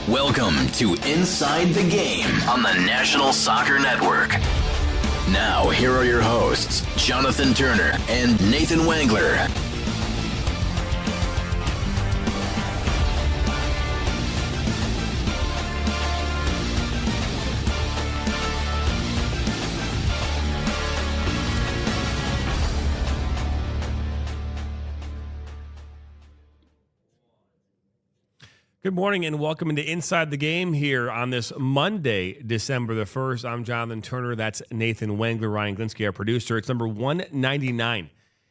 Welcome to Inside the Game on the National Soccer Network. Now, here are your hosts, Jonathan Turner and Nathan Wangler. Good morning and welcome into Inside the Game here on this Monday, December the 1st. I'm Jonathan Turner. That's Nathan Wangler, Ryan Glinsky, our producer. It's number 199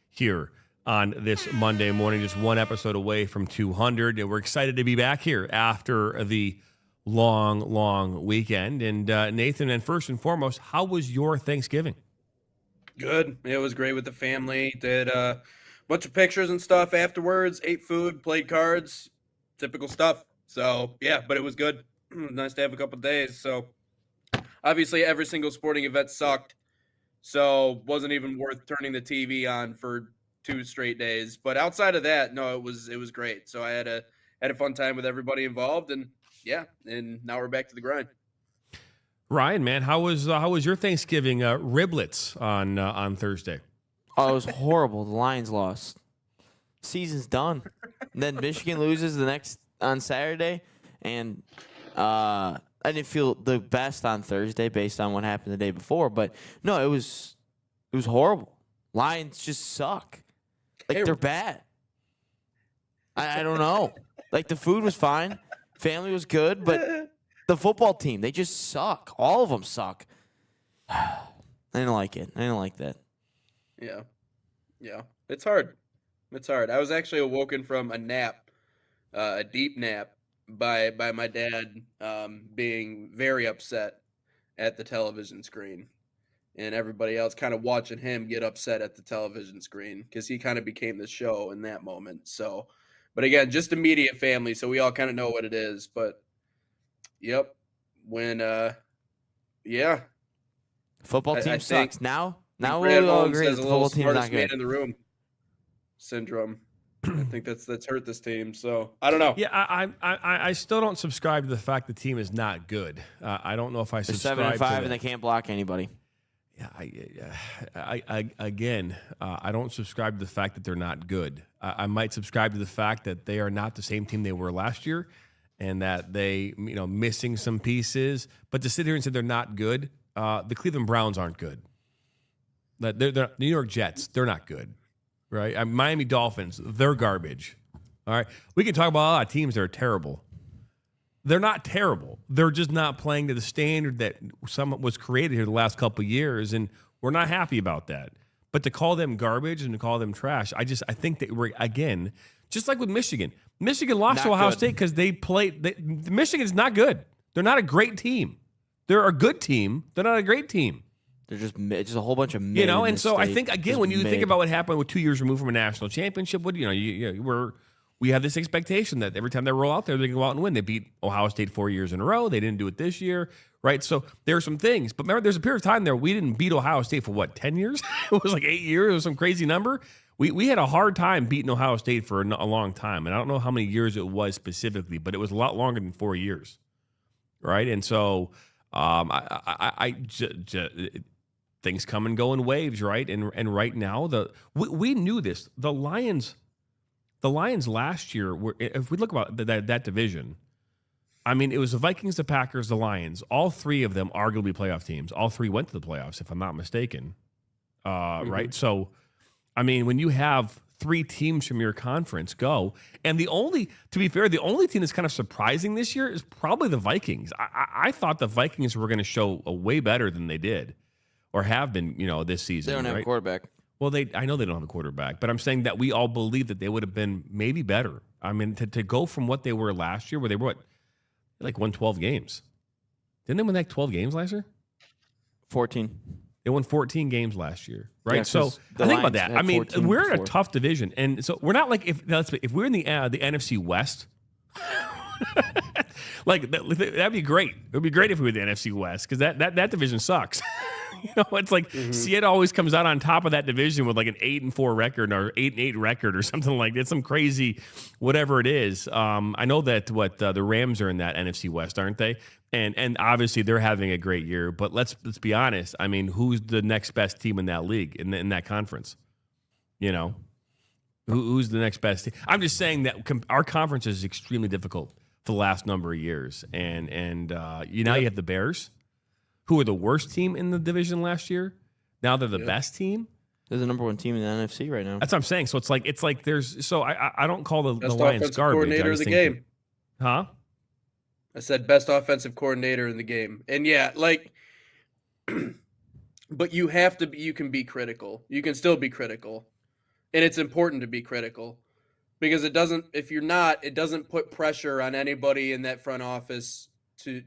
here on this Monday morning, just one episode away from 200. And we're excited to be back here after the long weekend. And Nathan, and first and foremost, how was your Thanksgiving? Good. It was great with the family. Did a bunch of pictures and stuff afterwards, ate food, played cards. Typical stuff. So, yeah, but it was good. Nice to have a couple of days. So, obviously, every single sporting event sucked. So, wasn't even worth turning the TV on for 2 straight days. But outside of that, no, it was great. So, I had a fun time with everybody involved, and yeah, and now we're back to the grind. Ryan, man, how was your Thanksgiving? Riblets on Thursday. Oh, it was horrible. The Lions lost. Season's done. And then Michigan loses the next on Saturday, and I didn't feel the best on Thursday based on what happened the day before. But no, it was horrible. Lions just suck. Like, they're bad. I don't know. Like, the food was fine, family was good, but the football team, they just suck. All of them suck. I didn't like it. I didn't like that. Yeah. It's hard. I was actually awoken from a nap, a deep nap, by my dad being very upset at the television screen, and everybody else kind of watching him get upset at the television screen because he kind of became the show in that moment. So, but again, just immediate family, so we all kind of know what it is. But, yep, when Football team sucks. Now we Brad all Holmes agree that has the a little football team is not smartest man good. in the room syndrome. I think that's hurt this team. So I don't know. Yeah, I still don't subscribe to the fact the team is not good. I don't know if I They're subscribe 7-5 to and they can't block anybody. Yeah, I don't subscribe to the fact that they're not good. I might subscribe to the fact that they are not the same team they were last year, and that they missing some pieces. But to sit here and say they're not good, the Cleveland Browns aren't good. They're New York Jets. They're not good. right? Miami Dolphins, they're garbage. All right. We can talk about a lot of teams that are terrible. They're not terrible. They're just not playing to the standard that some was created here the last couple of years, and we're not happy about that. But to call them garbage and to call them trash, I think that we're, again, just like with Michigan. Michigan lost to Ohio State because they played. Michigan is not good. They're not a great team. They're a good team. They're not a great team. They're just a whole bunch of mid. And so I think, again, when you think about what happened with 2 years removed from a national championship, we have this expectation that every time they roll out there, they can go out and win. They beat Ohio State 4 years in a row. They didn't do it this year, right? So there are some things. But remember, there's a period of time there we didn't beat Ohio State for, 10 years? It was like 8 years. It was some crazy number. We had a hard time beating Ohio State for a long time. And I don't know how many years it was specifically, but it was a lot longer than 4 years, right? And so things come and go in waves, right? And right now, we knew this. The Lions last year were, if we look about that division, I mean, it was the Vikings, the Packers, the Lions. All three of them arguably playoff teams. All three went to the playoffs, if I'm not mistaken. Right? So, I mean, when you have three teams from your conference go, and to be fair, the only team that's kind of surprising this year is probably the Vikings. I thought the Vikings were going to show a way better than they did or have been, this season. They don't have a quarterback. Well, I know they don't have a quarterback, but I'm saying that we all believe that they would have been maybe better. I mean, to go from what they were last year, where they were won 12 games. Didn't they win 12 games last year? 14. They won 14 games last year, right? Yeah, so I think about that. I mean, we're in a tough division, and so we're not like if we're in the NFC West. That'd be great. It would be great if we were the NFC West because that division sucks. It's like Seattle always comes out on top of that division with like an 8-4 record or 8-8 record or something like that. Some crazy, whatever it is. I know that the Rams are in that NFC West, aren't they? And obviously they're having a great year. But let's be honest. I mean, who's the next best team in that league in that conference? Who's the next best team? I'm just saying that our conference is extremely difficult for the last number of years, and you have the Bears, who were the worst team in the division last year. Now they're the best team. They're the number one team in the NFC right now. That's what I'm saying. So it's like there's. So I don't call the Lions offensive garbage. Coordinator of the game. Huh? I said best offensive coordinator in the game, and but you have to. You can be critical. You can still be critical, and it's important to be critical because it doesn't. If you're not, it doesn't put pressure on anybody in that front office to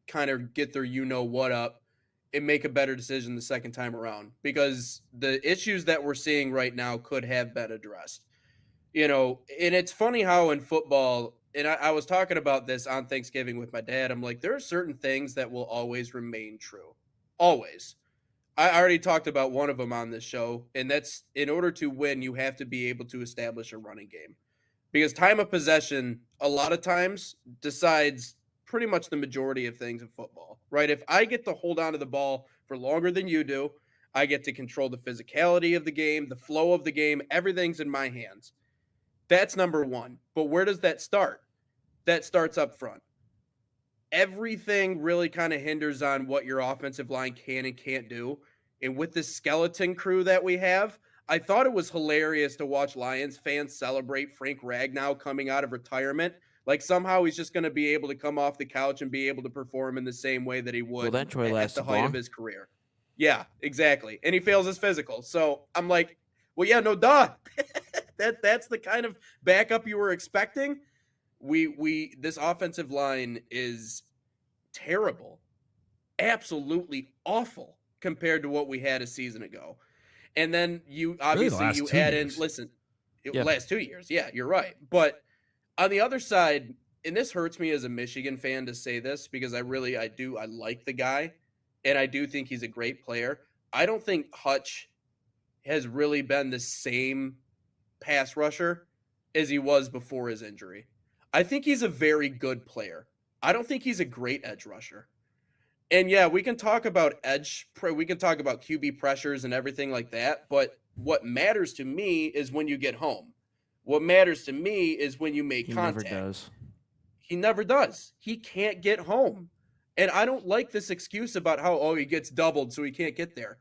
kind of get their what up and make a better decision the second time around, because the issues that we're seeing right now could have been addressed. And it's funny how in football, and I was talking about this on Thanksgiving with my dad, I'm like, there are certain things that will always remain true. Always. I already talked about one of them on this show, and that's in order to win, you have to be able to establish a running game. Because time of possession, a lot of times, decides pretty much the majority of things in football, right? If I get to hold on to the ball for longer than you do, I get to control the physicality of the game, the flow of the game, everything's in my hands. That's number one. But where does that start? That starts up front. Everything really kind of hinders on what your offensive line can and can't do. And with this skeleton crew that we have, I thought it was hilarious to watch Lions fans celebrate Frank Ragnow coming out of retirement. Like somehow he's just going to be able to come off the couch and be able to perform in the same way that he would at the height of his career. Yeah, exactly. And he fails his physical. So I'm like, well, yeah, no, duh. That's the kind of backup you were expecting. This offensive line is terrible, absolutely awful compared to what we had a season ago. And then you obviously you add in, last 2 years. Yeah, you're right. But on the other side, and this hurts me as a Michigan fan to say this because I like the guy and I do think he's a great player. I don't think Hutch has really been the same pass rusher as he was before his injury. I think he's a very good player. I don't think he's a great edge rusher. And yeah, we can talk about we can talk about QB pressures and everything like that, but what matters to me is when you get home. What matters to me is when you make contact. He never does. He never does. He can't get home. And I don't like this excuse about how, he gets doubled so he can't get there.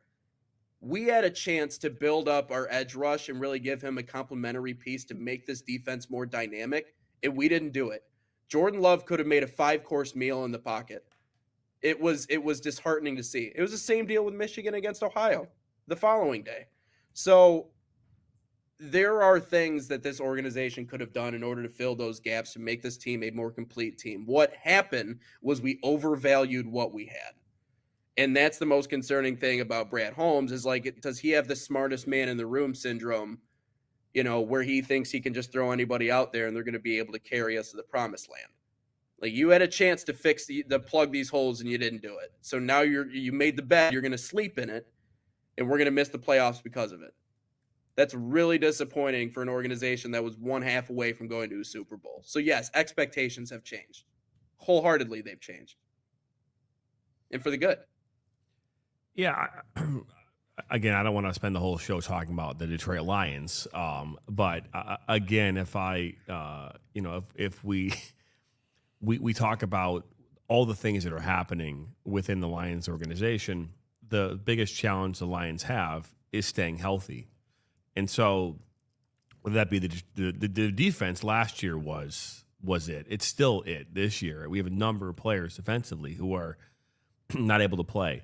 we had a chance to build up our edge rush and really give him a complementary piece to make this defense more dynamic, and we didn't do it. Jordan Love could have made a 5-course meal in the pocket. It was disheartening to see. It was the same deal with Michigan against Ohio the following day. So there are things that this organization could have done in order to fill those gaps to make this team a more complete team. What happened was we overvalued what we had. And that's the most concerning thing about Brad Holmes is like, does he have the smartest man in the room syndrome, where he thinks he can just throw anybody out there and they're going to be able to carry us to the promised land? Like, you had a chance to fix the plug these holes and you didn't do it. So now you made the bet, you're going to sleep in it, and we're going to miss the playoffs because of it. That's really disappointing for an organization that was one half away from going to a Super Bowl. So yes, expectations have changed. Wholeheartedly, they've changed. And for the good. Yeah. Again, I don't want to spend the whole show talking about the Detroit Lions. But again, if if we talk about all the things that are happening within the Lions organization, the biggest challenge the Lions have is staying healthy. And so, whether that be the defense last year was it. It's still it this year. We have a number of players defensively who are not able to play.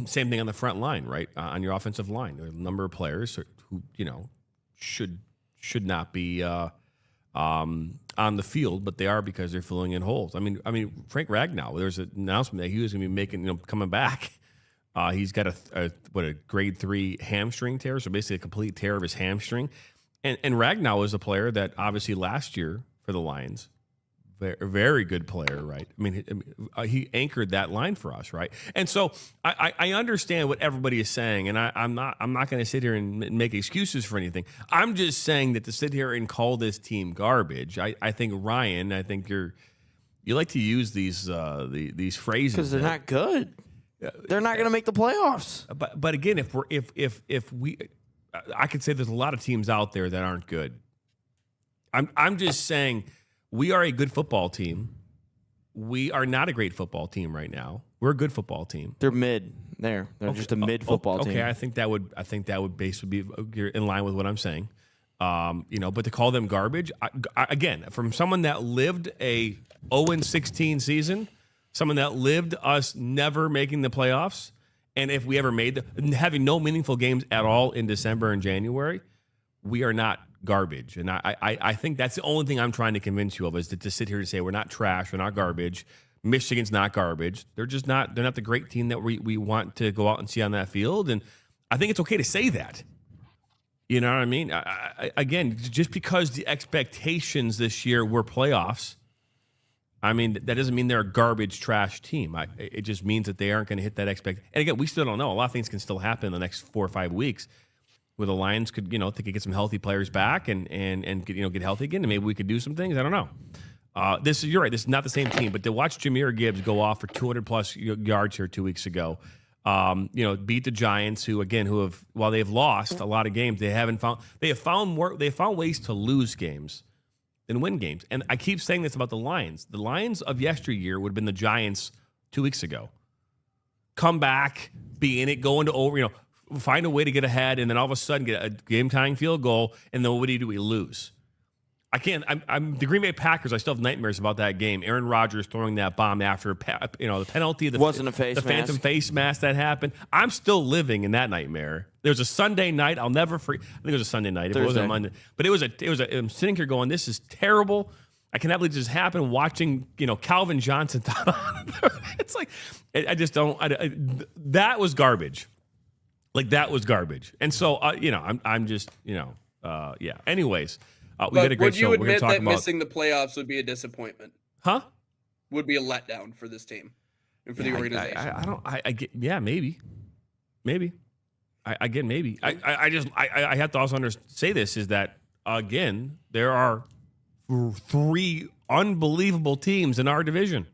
Same thing on the front line, right? On your offensive line, there are a number of players who should not be on the field, but they are because they're filling in holes. I mean, Frank Ragnow. There's an announcement that he was going to be making, coming back. He's got a grade 3 hamstring tear, so basically a complete tear of his hamstring. And Ragnow is a player that obviously last year for the Lions, very good player, right? I mean, he anchored that line for us, right? And so I understand what everybody is saying, and I'm not going to sit here and make excuses for anything. I'm just saying that to sit here and call this team garbage, I think Ryan, I think you like to use these phrases because they're not good. They're not going to make the playoffs. But again, if we, I could say there's a lot of teams out there that aren't good. I'm just saying we are a good football team. We are not a great football team right now. We're a good football team. They're mid. They're just a mid football team. Okay, I think that would basically be in line with what I'm saying. But to call them garbage, again, from someone that lived a 0-16 season. Someone that lived us never making the playoffs, and if we ever made having no meaningful games at all in December and January, we are not garbage. And I think that's the only thing I'm trying to convince you of is to sit here and say we're not trash, we're not garbage. Michigan's not garbage. They're just not. They're not the great team that we want to go out and see on that field. And I think it's okay to say that. You know what I mean? Again, just because the expectations this year were playoffs. I mean, that doesn't mean they're a garbage, trash team. It just means that they aren't going to hit that expectation. And again, we still don't know. A lot of things can still happen in the next 4 or 5 weeks where the Lions could, they could get some healthy players back and get healthy again. And maybe we could do some things. I don't know. You're right. This is not the same team. But to watch Jahmyr Gibbs go off for 200-plus yards here 2 weeks ago, beat the Giants, who have, while they've lost a lot of games, they have found ways to lose games than win games. And I keep saying this about the Lions. The Lions of yesteryear would have been the Giants 2 weeks ago. Come back, be in it, go into over, find a way to get ahead, and then all of a sudden get a game-tying field goal, and then what do? We lose. I can't. I'm the Green Bay Packers. I still have nightmares about that game. Aaron Rodgers throwing that bomb after the penalty. Wasn't a face the mask. Phantom face mask that happened. I'm still living in that nightmare. There was a Sunday night. I'll never forget. I think it was a Sunday night. If it wasn't a Monday, but it was a. I'm sitting here going, this is terrible. I cannot believe this happened. Watching Calvin Johnson. It's like I just don't. That was garbage. Like that was garbage. And so I'm just yeah. Anyways. We got a great would you show. admit that missing the playoffs would be a disappointment? Huh? Would be a letdown for this team and for the organization. I get. Yeah, maybe. I get maybe. I have to also say this is that again there are 3 unbelievable teams in our division.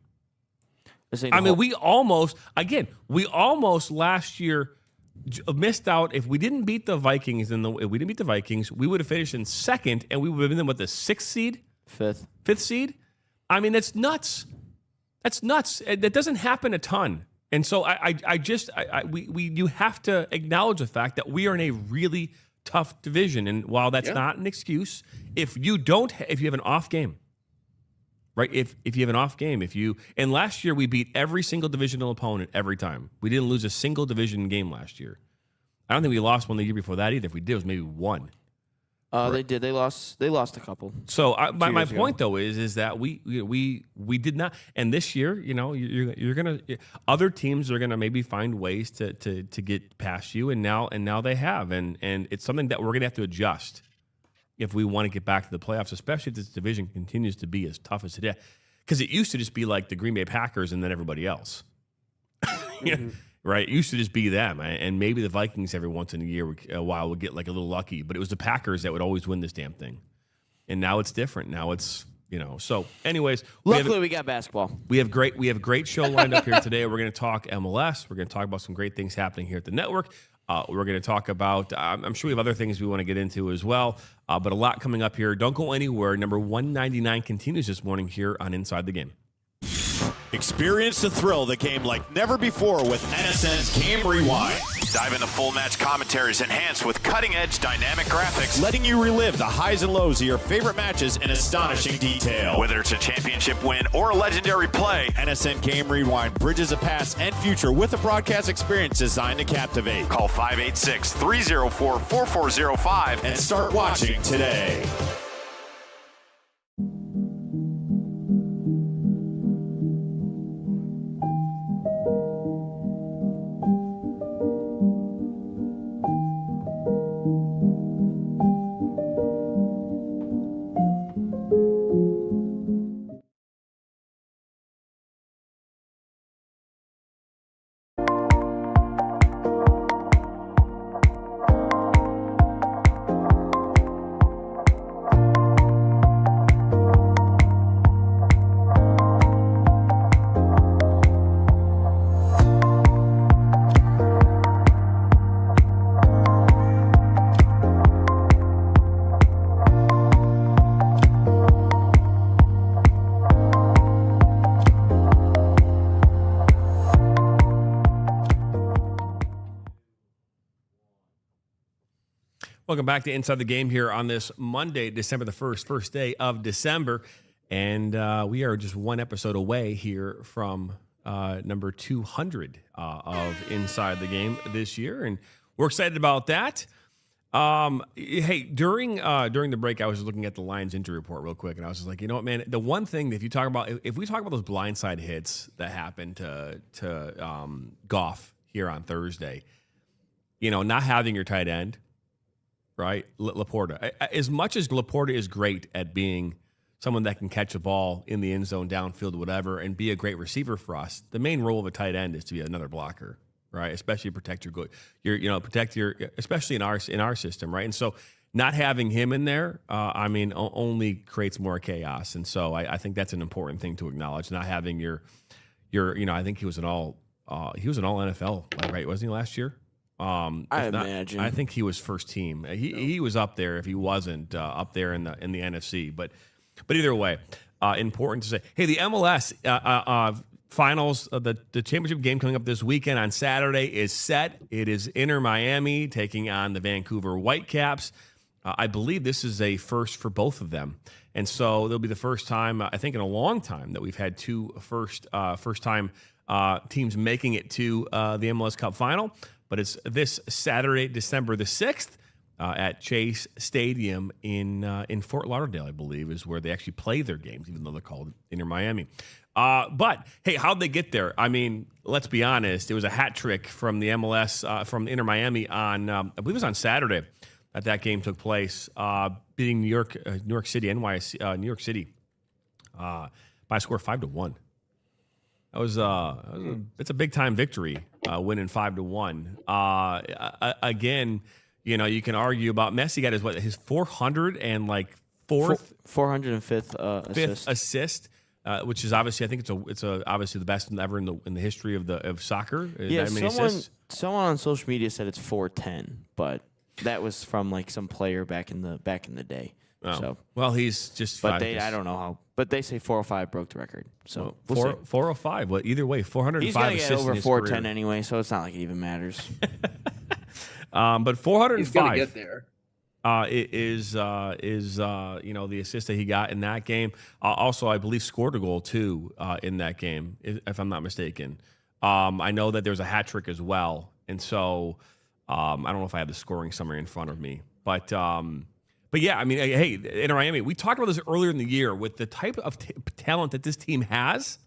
I mean, we almost last year missed out. If we didn't beat the Vikings, we would have finished in second, and we would have been the 6th seed, fifth seed. I mean, that's nuts. That's nuts. That doesn't happen a ton. And so you have to acknowledge the fact that we are in a really tough division. And while that's not an excuse, if you have an off game, right? If you have an off game, and last year we beat every single divisional opponent every time. We didn't lose a single division game last year. I don't think we lost one the year before that either. If we did, it was maybe one. They did. They lost a couple. So my point though is that we did not. And this year, you're gonna other teams are gonna maybe find ways to get past you. And now they have. And it's something that we're gonna have to adjust if we want to get back to the playoffs, especially if this division continues to be as tough as it is. Because it used to just be like the Green Bay Packers and then everybody else. Right? It used to just be them. And maybe the Vikings every once in a while would get like a little lucky. But it was the Packers that would always win this damn thing. And now it's different. Now it's, So anyways. Luckily, we got basketball. We have great show lined up here today. We're going to talk MLS. We're going to talk about some great things happening here at the network. We're going to talk about, I'm sure we have other things we want to get into as well. But a lot coming up here. Don't go anywhere. Number 199 continues this morning here on Inside the Game. Experience the thrill of the game like never before with NSN's Game Rewind. Dive into full match commentaries enhanced with cutting-edge dynamic graphics, Letting you relive the highs and lows of your favorite matches in astonishing detail. whether it's a championship win or a legendary play. NSN Game Rewind bridges the past and future with a broadcast experience designed to captivate. Call 586-304-4405 And start watching today. Welcome back to Inside the Game here on this Monday, December the 1st, first day of December. And we are just one episode away here from number 200 of Inside the Game this year. And we're excited about that. Hey, during the break, I was looking at the Lions injury report real quick. And I was just like, you know what, man, the one thing that if we talk about those blindside hits that happened to Goff here on Thursday, not having your tight end, right? Laporta. As much as Laporta is great at being someone that can catch a ball in the end zone, downfield, whatever, and be a great receiver for us, the main role of a tight end is to be another blocker, right? Especially protect especially in our system, right? And so not having him in there, only creates more chaos. And so I think that's an important thing to acknowledge. Not having your I think he was an all NFL, right? Wasn't he last year? I imagine. I think he was first team. He was up there if he wasn't up there in the NFC. But either way, important to say. Hey, the MLS finals, the championship game coming up this weekend on Saturday is set. It is Inter Miami taking on the Vancouver Whitecaps. I believe this is a first for both of them, and so it'll be the first time I think in a long time that we've had two first time teams making it to the MLS Cup final. But it's this Saturday, December the 6th, at Chase Stadium in Fort Lauderdale, I believe, is where they actually play their games, even though they're called Inter Miami. But, hey, how'd they get there? I mean, let's be honest. It was a hat trick from the MLS, from Inter Miami on, I believe it was on Saturday that game took place, beating New York City by a score of 5-1. It's a big time victory, winning 5-1. Again, you can argue about Messi got his 405th assist, which is obviously I think it's obviously the best ever in the history of soccer. Yeah, someone on social media said it's 410, but that was from like some player back in the day. Oh. So, well, he's just. But I don't know how But they say 405 broke the record. So we'll see. 405. Well, either way, 405 He's going to assists get in over his 410 career. anyway, so it's not like it even matters. But He's 405 gonna get there. is the assist that he got in that game. Also, I believe scored a goal too in that game, if I'm not mistaken. I know that there's a hat trick as well, and so I don't know if I have the scoring summary in front of me, but yeah, I mean, hey, in Miami, we talked about this earlier in the year with the type of talent that this team has.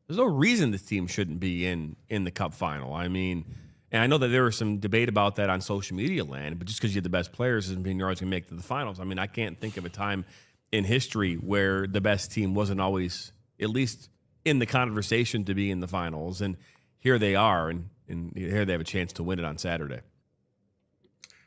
There's no reason this team shouldn't be in the Cup final. I mean. And I know that there was some debate about that on social media land, but just because you have the best players doesn't mean you're always going to make it to the finals. I mean, I can't think of a time in history where the best team wasn't always, at least in the conversation, to be in the finals. And here they are, and here they have a chance to win it on Saturday.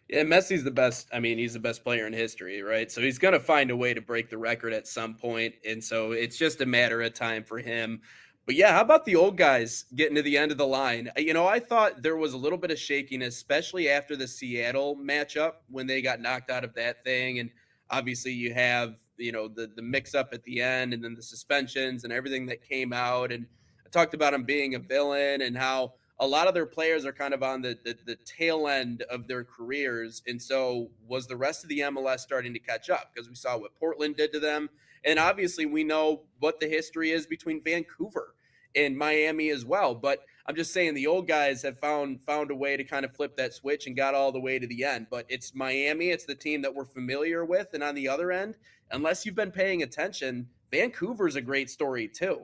Yeah, Messi's the best. I mean, he's the best player in history, right? So he's going to find a way to break the record at some point, and so it's just a matter of time for him. But yeah, how about the old guys getting to the end of the line? You know, I thought there was a little bit of shakiness, especially after the Seattle matchup when they got knocked out of that thing. And obviously you have, the mix up at the end and then the suspensions and everything that came out. And I talked about him being a villain and how a lot of their players are kind of on the tail end of their careers. And so was the rest of the MLS starting to catch up? Because we saw what Portland did to them. And obviously we know what the history is between Vancouver and Miami as well. But I'm just saying the old guys have found a way to kind of flip that switch and got all the way to the end. But it's Miami. It's the team that we're familiar with. And on the other end, unless you've been paying attention, Vancouver's a great story too.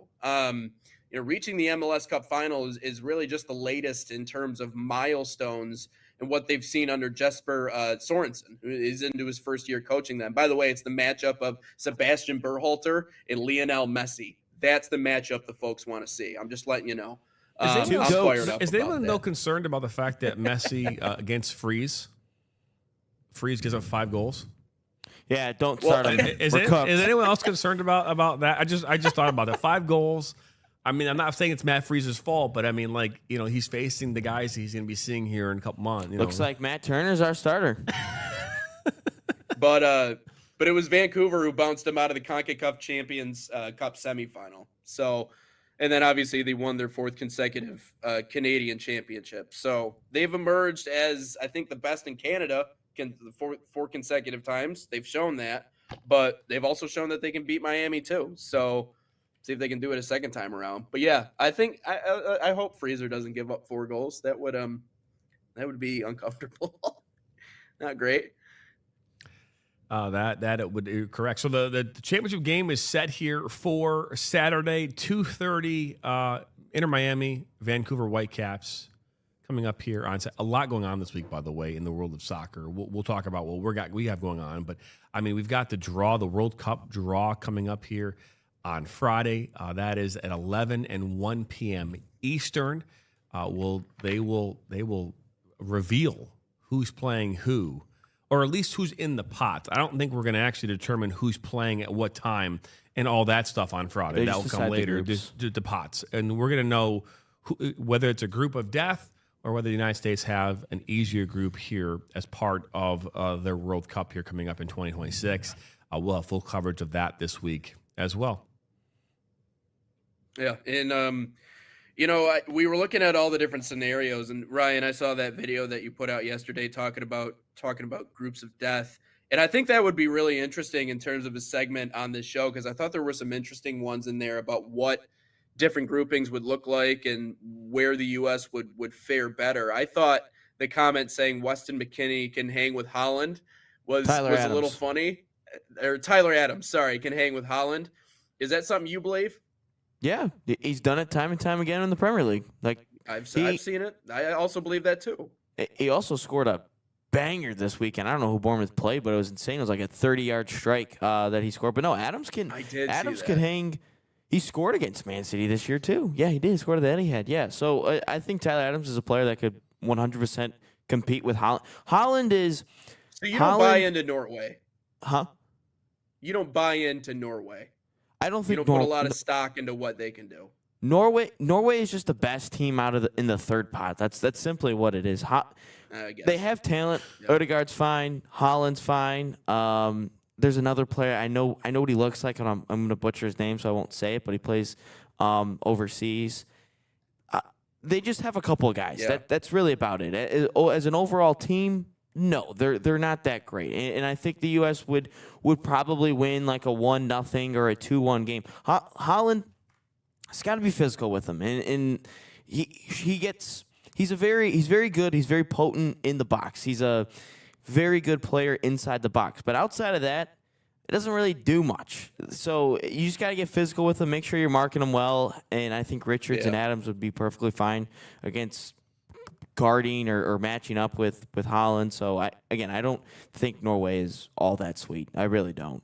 Reaching the MLS Cup final is really just the latest in terms of milestones and what they've seen under Jesper Sorensen, who is into his first year coaching them. By the way, it's the matchup of Sebastian Berhalter and Lionel Messi. That's the matchup the folks want to see. I'm just letting you know. I'm fired up. Is anyone no concerned about the fact that Messi against Freeze gives up 5 goals? Yeah, don't start him. Is anyone else concerned about that? I just thought about that. 5 goals. I mean, I'm not saying it's Matt Freeze's fault, but I mean, he's facing the guys he's going to be seeing here in a couple months. Looks like Matt Turner's our starter. But it was Vancouver who bounced them out of the CONCACAF Champions Cup semifinal. So, and then obviously they won their 4th consecutive Canadian championship. So they've emerged as, I think, the best in Canada four consecutive times. They've shown that, but they've also shown that they can beat Miami too. So see if they can do it a second time around. But yeah, I think I hope Freezer doesn't give up 4 goals. That would be uncomfortable. Not great. That it would correct. So the championship game is set here for Saturday, 2:30. Inter Miami, Vancouver Whitecaps coming up here on a lot going on this week, by the way, in the world of soccer. We'll talk about what we have going on, but I mean we've got the World Cup draw coming up here on Friday. That is at 11 and 1 p.m. Eastern. They will reveal who's playing who, or at least who's in the pot. I don't think we're going to actually determine who's playing at what time and all that stuff on Friday. That will come later. The pots, and we're going to know whether it's a group of death or whether the United States have an easier group here as part of their World Cup here coming up in 2026. We'll have full coverage of that this week as well. Yeah, and we were looking at all the different scenarios, and Ryan, I saw that video that you put out yesterday talking about groups of death, and I think that would be really interesting in terms of a segment on this show, because I thought there were some interesting ones in there about what different groupings would look like and where the U.S. would fare better. I thought the comment saying Weston McKennie can hang with Holland was a little funny. Or Tyler Adams, sorry, can hang with Holland. Is that something you believe? Yeah, he's done it time and time again in the Premier League. I've seen it. I also believe that too. He also scored a banger this weekend. I don't know who Bournemouth played, but it was insane. It was like a 30-yard strike that he scored. But no, Adams can hang. He scored against Man City this year too. Yeah, he did. He scored at the Etihad. Yeah, so I think Tyler Adams is a player that could 100% compete with Holland. Holland is. So you don't buy into Norway, huh? You don't buy into Norway. I don't think you don't put a lot of stock into what they can do. Norway is just the best team in the third pot. That's simply what it is. They have talent. Yep. Odegaard's fine. Holland's fine. there's another player. I know what he looks like, and I'm going to butcher his name, so I won't say it. But he plays overseas. They just have a couple of guys. Yeah. That's really about it. As an overall team, no, they're not that great. And I think the U.S. would probably win like a 1-0 or a 2-1 game. Holland, it's got to be physical with him, and he's very good. He's very potent in the box. He's a very good player inside the box. But outside of that, it doesn't really do much. So you just got to get physical with him, make sure you're marking him well, and I think Richards and Adams would be perfectly fine against guarding or matching up with Holland. So, I don't think Norway is all that sweet. I really don't.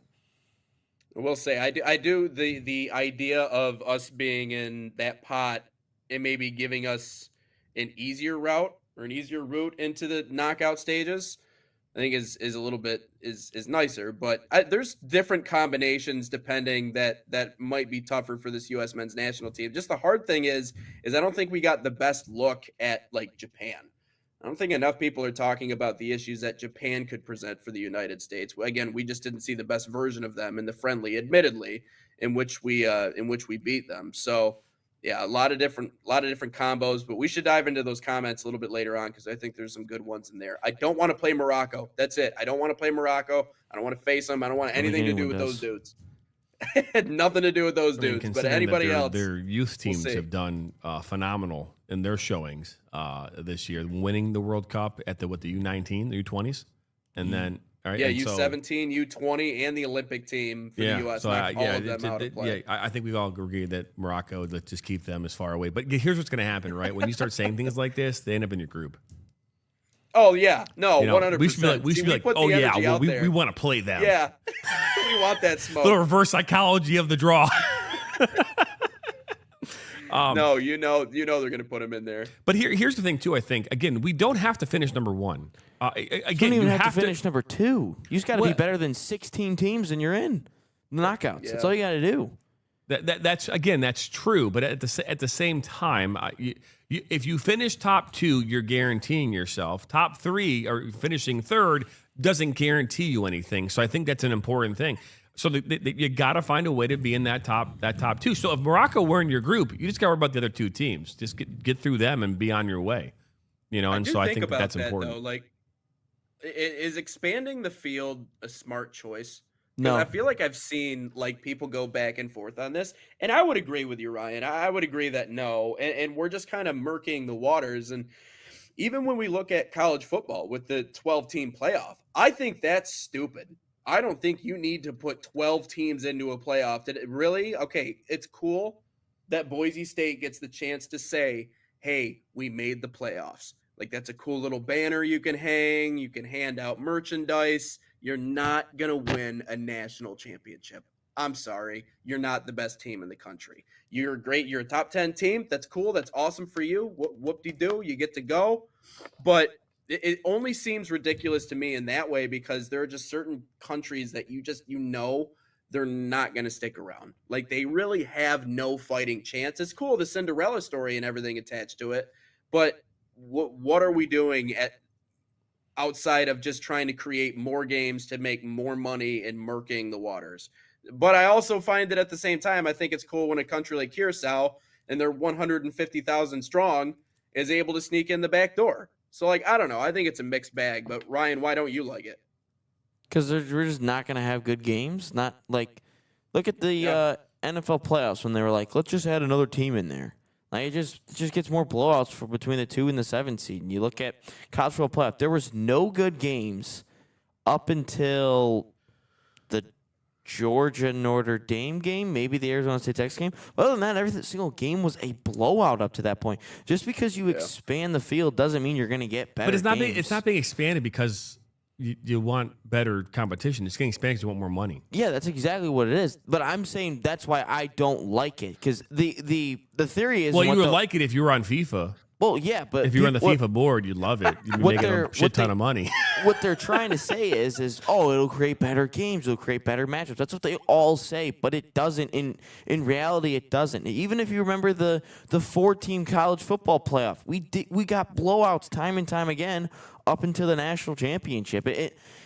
I will say, I do the idea of us being in that pot and maybe giving us an easier route or an easier route into the knockout stages, I think is a little bit is nicer, but there's different combinations depending that might be tougher for this U.S. men's national team. Just the hard thing is I don't think we got the best look at like Japan. I don't think enough people are talking about the issues that Japan could present for the United States. Again, we just didn't see the best version of them in the friendly, admittedly, in which we beat them. So. Yeah, a lot of different combos, but we should dive into those comments a little bit later on because I think there's some good ones in there. I don't want to play Morocco. That's it. I don't want to play Morocco. I don't want to face them. I don't want anything to do with those dudes. Nothing to do with those dudes. But anybody else, their youth teams have done phenomenal in their showings this year, winning the World Cup at the U19, the U20s, and then. Right, yeah, U17, U20, and the Olympic team for the U.S. So all of them out of play. Yeah, I think we all agree that Morocco, let's just keep them as far away. But here's what's going to happen, right? When you start saying things like this, they end up in your group. Oh, yeah. No, 100%. We should be like, oh, yeah, well, we want to play them. Yeah, we want that smoke. Little reverse psychology of the draw. No, you know they're going to put him in there. But here's the thing, too, I think. Again, we don't have to finish number one. Again, you don't even have to finish number 2. You just got to be better than 16 teams, and you're in the knockouts. Yeah. That's all you got to do. That's true. But at the same time, if you finish top 2, you're guaranteeing yourself. Top 3 or finishing third doesn't guarantee you anything. So I think that's an important thing. So you got to find a way to be in that top 2. So if Morocco were in your group, you just got to worry about the other 2 teams. Just get through them and be on your way. And so I think that's important. Though, like, is expanding the field a smart choice? No. I feel like I've seen like people go back and forth on this, and I would agree with you, Ryan. I would agree that no, and we're just kind of murking the waters. And even when we look at college football with the 12-team playoff, I think that's stupid. I don't think you need to put 12 teams into a playoff. Did it really? Okay, it's cool that Boise State gets the chance to say, hey, we made the playoffs. Like, that's a cool little banner you can hang. You can hand out merchandise. You're not going to win a national championship. I'm sorry. You're not the best team in the country. You're great. You're a top 10 team. That's cool. That's awesome for you. Whoop-de-doo. You get to go. But it only seems ridiculous to me in that way because there are just certain countries that they're not going to stick around. Like, they really have no fighting chance. It's cool, the Cinderella story and everything attached to it. But what are we doing outside of just trying to create more games to make more money and murking the waters? But I also find that at the same time, I think it's cool when a country like Curacao, and they're 150,000 strong, is able to sneak in the back door. So, like, I don't know. I think it's a mixed bag. But, Ryan, why don't you like it? Because we're just not going to have good games. Not like, look at the NFL playoffs when they were like, let's just add another team in there. Like, it just gets more blowouts between the 2 and the 7 seed. And you look at college football playoff, there was no good games up until the Georgia Notre Dame game, maybe the Arizona State Texas game. Other than that, every single game was a blowout up to that point. Just because you expand the field doesn't mean you're going to get better. But games. It's not being expanded because you want better competition. It's getting expanded because you want more money. Yeah, that's exactly what it is. But I'm saying that's why I don't like it because the theory is. Well, you would like it if you were on FIFA. Well, yeah, but If you were on the FIFA board, you'd love it. You'd be what making they're- a shit what ton they- of money. what they're trying to say is it'll create better games, it'll create better matchups. That's what they all say, but it doesn't. In reality, it doesn't. Even if you remember the 4-team college football playoff, we got blowouts time and time again up until the national championship.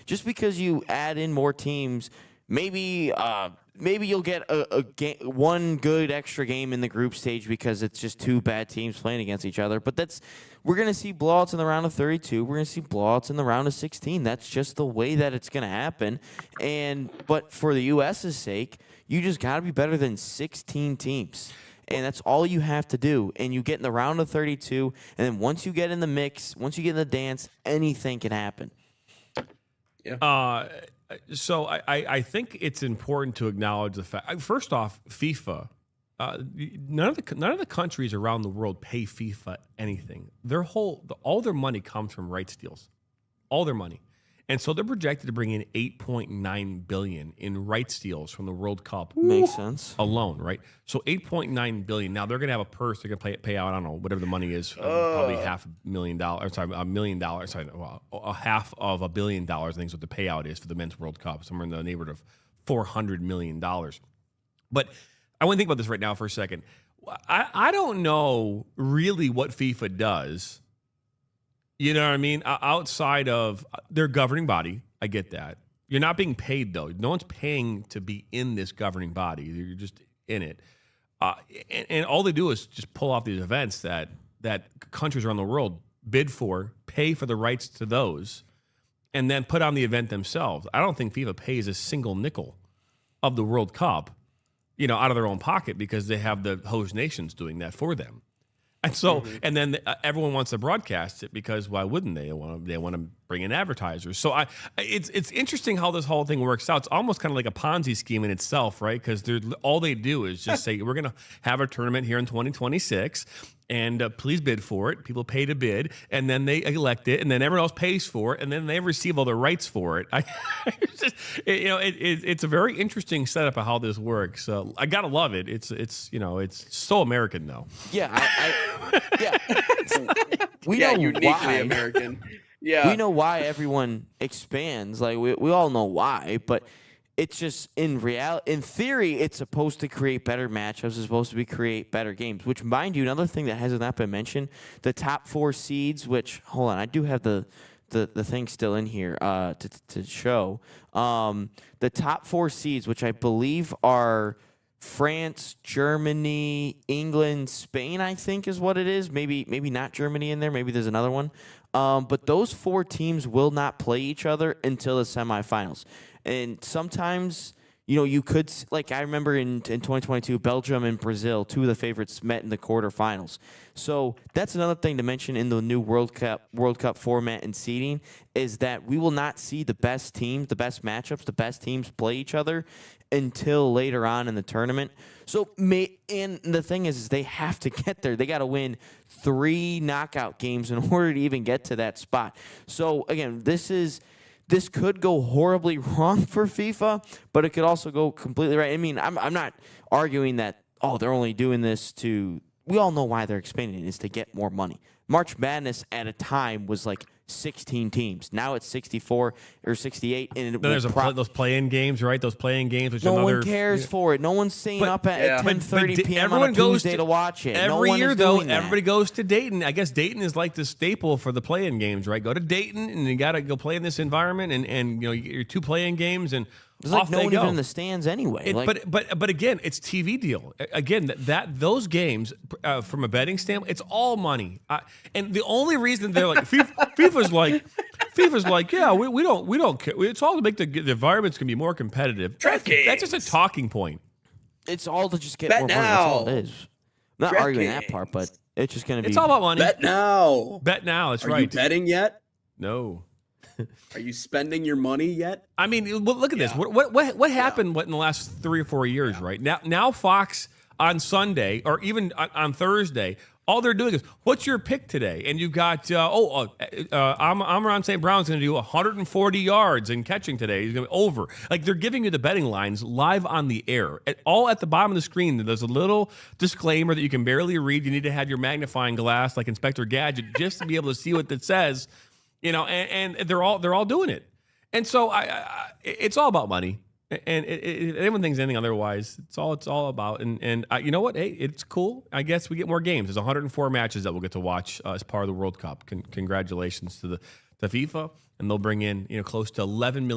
Just because you add in more teams, maybe you'll get one good extra game in the group stage because it's just two bad teams playing against each other. But we're going to see blowouts in the round of 32. We're going to see blowouts in the round of 16. That's just the way that it's going to happen. But for the U.S.'s sake, you just got to be better than 16 teams. And that's all you have to do. And you get in the round of 32. And then once you get in the mix, once you get in the dance, anything can happen. So I think it's important to acknowledge the fact. First off, FIFA. None of the countries around the world pay FIFA anything. All their money comes from rights deals, all their money, and so they're projected to bring in $8.9 billion in rights deals from the World Cup. Makes sense. Alone, right? So $8.9 billion. Now they're going to have a purse. They're going to pay out. I don't know whatever the money is. Probably $500,000. Sorry, $1 million. Sorry, well, half of $1 billion. I think is what the payout is for the men's World Cup. Somewhere in the neighborhood of $400 million. But I want to think about this right now for a second. I don't know really what FIFA does. You know what I mean? Outside of their governing body, I get that. You're not being paid, though. No one's paying to be in this governing body. You're just in it. And all they do is just pull off these events that countries around the world bid for, pay for the rights to those, and then put on the event themselves. I don't think FIFA pays a single nickel of the World Cup, out of their own pocket because they have the host nations doing that for them. And so, and then everyone wants to broadcast it because why wouldn't they? They want to bring in advertisers. So it's interesting how this whole thing works out. It's almost kind of like a Ponzi scheme in itself, right? Because all they do is just say, we're going to have a tournament here in 2026. And please bid for it. People pay to bid, and then they elect it, and then everyone else pays for it, and then they receive all the rights for it. It's a very interesting setup of how this works. I gotta love it. It's so American though. Yeah, yeah. We Yeah, know uniquely why. American. Yeah. We know why everyone expands. Like we all know why, but it's just in theory, it's supposed to create better matchups. It's supposed to create better games. Which, mind you, another thing that has not been mentioned: the top 4 seeds. Which, hold on, I do have the thing still in here to show. The top 4 seeds, which I believe are France, Germany, England, Spain. I think is what it is. Maybe not Germany in there. Maybe there's another one. But those 4 teams will not play each other until the semifinals. And sometimes, you could, like I remember in 2022, Belgium and Brazil, 2 of the favorites met in the quarterfinals. So that's another thing to mention in the new World Cup format and seeding is that we will not see the best teams, the best matchups, the best teams play each other until later on in the tournament. So, and the thing is they have to get there. They got to win 3 knockout games in order to even get to that spot. So, again, this could go horribly wrong for FIFA, but it could also go completely right. I mean, I'm not arguing that, they're only doing this to – we all know why they're expanding it is to get more money. March Madness at a time was like 16 teams. Now it's 64 or 68. And Then there's those play-in games, right? Those play-in games. Which no one cares for it. No one's staying up at 10:30 p.m. on a Tuesday to watch it. Every year, though, doing that. everybody goes to Dayton. I guess Dayton is like the staple for the play-in games, right? Go to Dayton, and you got to go play in this environment, and your 2 play-in games, and there's off like no they one go. even in the stands anyway. But again, it's TV deal. Again, those games from a betting standpoint, it's all money. And the only reason they're like FIFA's like, yeah, we don't care. It's all to make the environments can be more competitive. That's just a talking point. It's all to just get Bet more money. That's all it is. I'm not arguing that part, but it's just going to be. It's all about money. Bet now. Bet now. That's Are right. you betting yet? No. Are you spending your money yet? I mean, look at this. What happened in the last 3 or 4 years, right? Now Fox on Sunday or even on Thursday All they're doing is, what's your pick today? And you've got, Amon St. Brown's going to do 140 yards in catching today. He's going to be over. Like, they're giving you the betting lines live on the air. All at the bottom of the screen, there's a little disclaimer that you can barely read. You need to have your magnifying glass like Inspector Gadget just to be able to see what it says, and they're all doing it. And so it's all about money. And if anyone thinks anything otherwise, it's all about. And you know what? Hey, it's cool. I guess we get more games. There's 104 matches that we'll get to watch as part of the World Cup. Congratulations to FIFA, and they'll bring in close to $11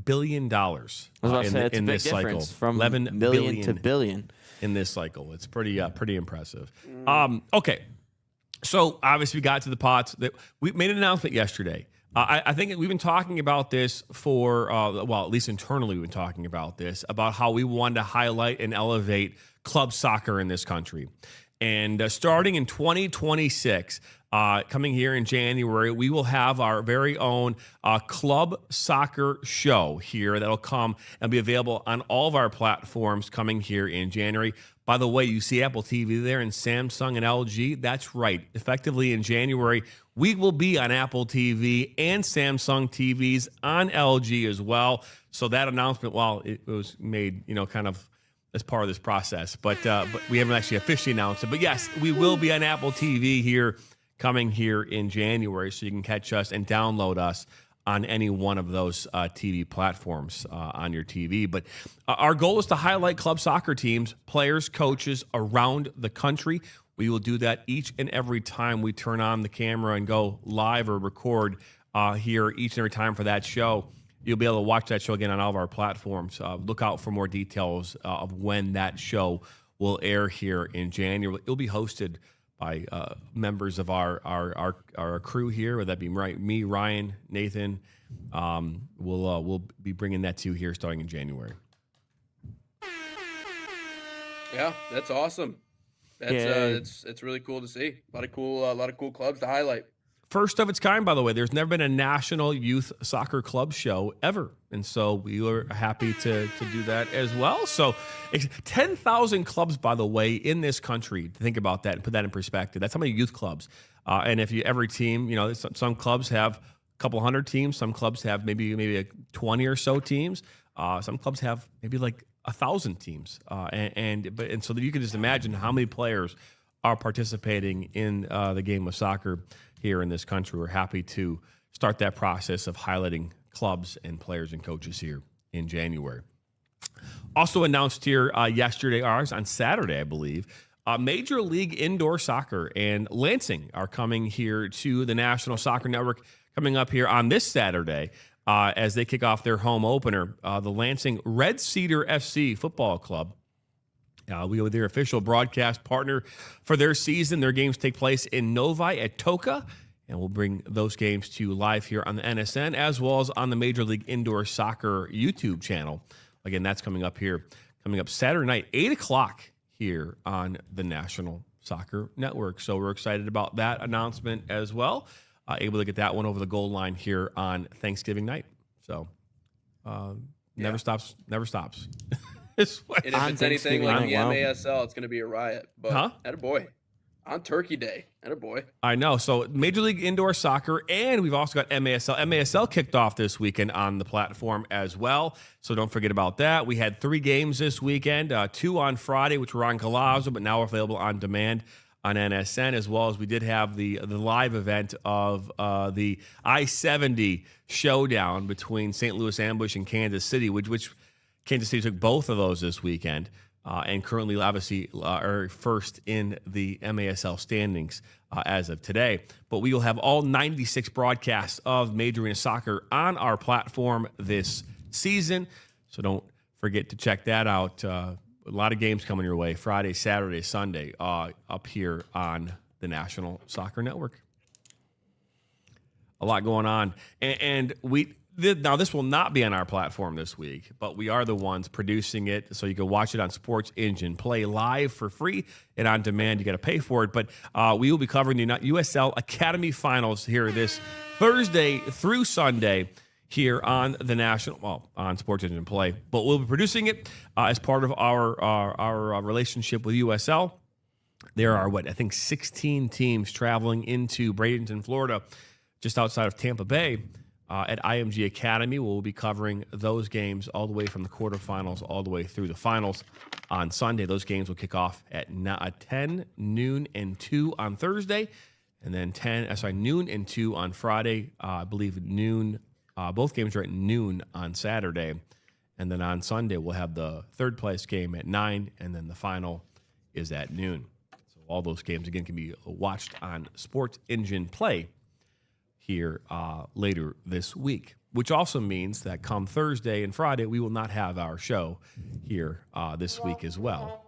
billion. I was about to say, it's a big difference from million to billion in this cycle. It's pretty impressive. Okay, so obviously we got to the pots. That we made an announcement yesterday. I think we've been talking about this for, at least internally we've been talking about this, about how we wanted to highlight and elevate club soccer in this country. And starting in 2026, coming here in January, we will have our very own club soccer show here that'll come and be available on all of our platforms coming here in January. By the way, you see Apple TV there and Samsung and LG. That's right. Effectively in January, we will be on Apple TV and Samsung TVs on LG as well. So that announcement, it was made, kind of as part of this process, but we haven't actually officially announced it. But yes, we will be on Apple TV here coming here in January, so you can catch us and download us on any one of those TV platforms on your TV. But our goal is to highlight club soccer teams, players, coaches around the country. We will do that each and every time we turn on the camera and go live or record here each and every time for that show. You'll be able to watch that show again on all of our platforms. Look out for more details of when that show will air here in January. It'll be hosted by members of our crew here, whether that be me, Ryan, Nathan. We'll be bringing that to you here starting in January. Yeah, that's awesome. It's really cool to see. A lot of cool clubs to highlight. First of its kind, by the way. There's never been a national youth soccer club show ever. And so we are happy to do that as well. So 10,000 clubs, by the way, in this country. To think about that and put that in perspective. That's how many youth clubs. And if every team, some clubs have a couple hundred teams. Some clubs have maybe 20 or so teams. Some clubs have maybe like 1,000 teams. And so that you can just imagine how many players are participating in the game of soccer here in this country. We're happy to start that process of highlighting clubs and players and coaches here in January. Also announced here yesterday, on Saturday, I believe, Major League Indoor Soccer and Lansing are coming here to the National Soccer Network coming up here on this Saturday as they kick off their home opener. The Lansing Red Cedar FC Football Club. We are their official broadcast partner for their season. Their games take place in Novi at Toka, and we'll bring those games to you live here on the NSN as well as on the Major League Indoor Soccer YouTube channel. Again, that's coming up Saturday night, 8 o'clock here on the National Soccer Network. So we're excited about that announcement as well. Able to get that one over the goal line here on Thanksgiving night. So never stops. And if it's anything like the MASL, it's going to be a riot. But attaboy. On Turkey Day. Attaboy. I know. So Major League Indoor Soccer, and we've also got MASL. MASL kicked off this weekend on the platform as well. So don't forget about that. We had 3 games this weekend, 2 on Friday, which were on Golazo, but now available on demand on NSN, as well as we did have the live event of the I-70 showdown between St. Louis Ambush and Kansas City, which Kansas City took both of those this weekend, and currently, obviously, are first in the MASL standings as of today. But we will have all 96 broadcasts of Major Arena Soccer on our platform this season, so don't forget to check that out. A lot of games coming your way, Friday, Saturday, Sunday, up here on the National Soccer Network. A lot going on, and now, this will not be on our platform this week, but we are the ones producing it, so you can watch it on Sports Engine Play live for free, and on demand, you got to pay for it. But we will be covering the USL Academy Finals here this Thursday through Sunday here on the on Sports Engine Play. But we'll be producing it as part of our relationship with USL. There are, I think 16 teams traveling into Bradenton, Florida, just outside of Tampa Bay, at IMG Academy. We'll be covering those games all the way from the quarterfinals all the way through the finals on Sunday. Those games will kick off at 10, noon, and 2 on Thursday, and then noon and 2 on Friday. I believe noon. Both games are at noon on Saturday, and then on Sunday we'll have the third place game at 9, and then the final is at noon. So all those games again can be watched on Sports Engine Play here later this week, which also means that come Thursday and Friday, we will not have our show here this week as well,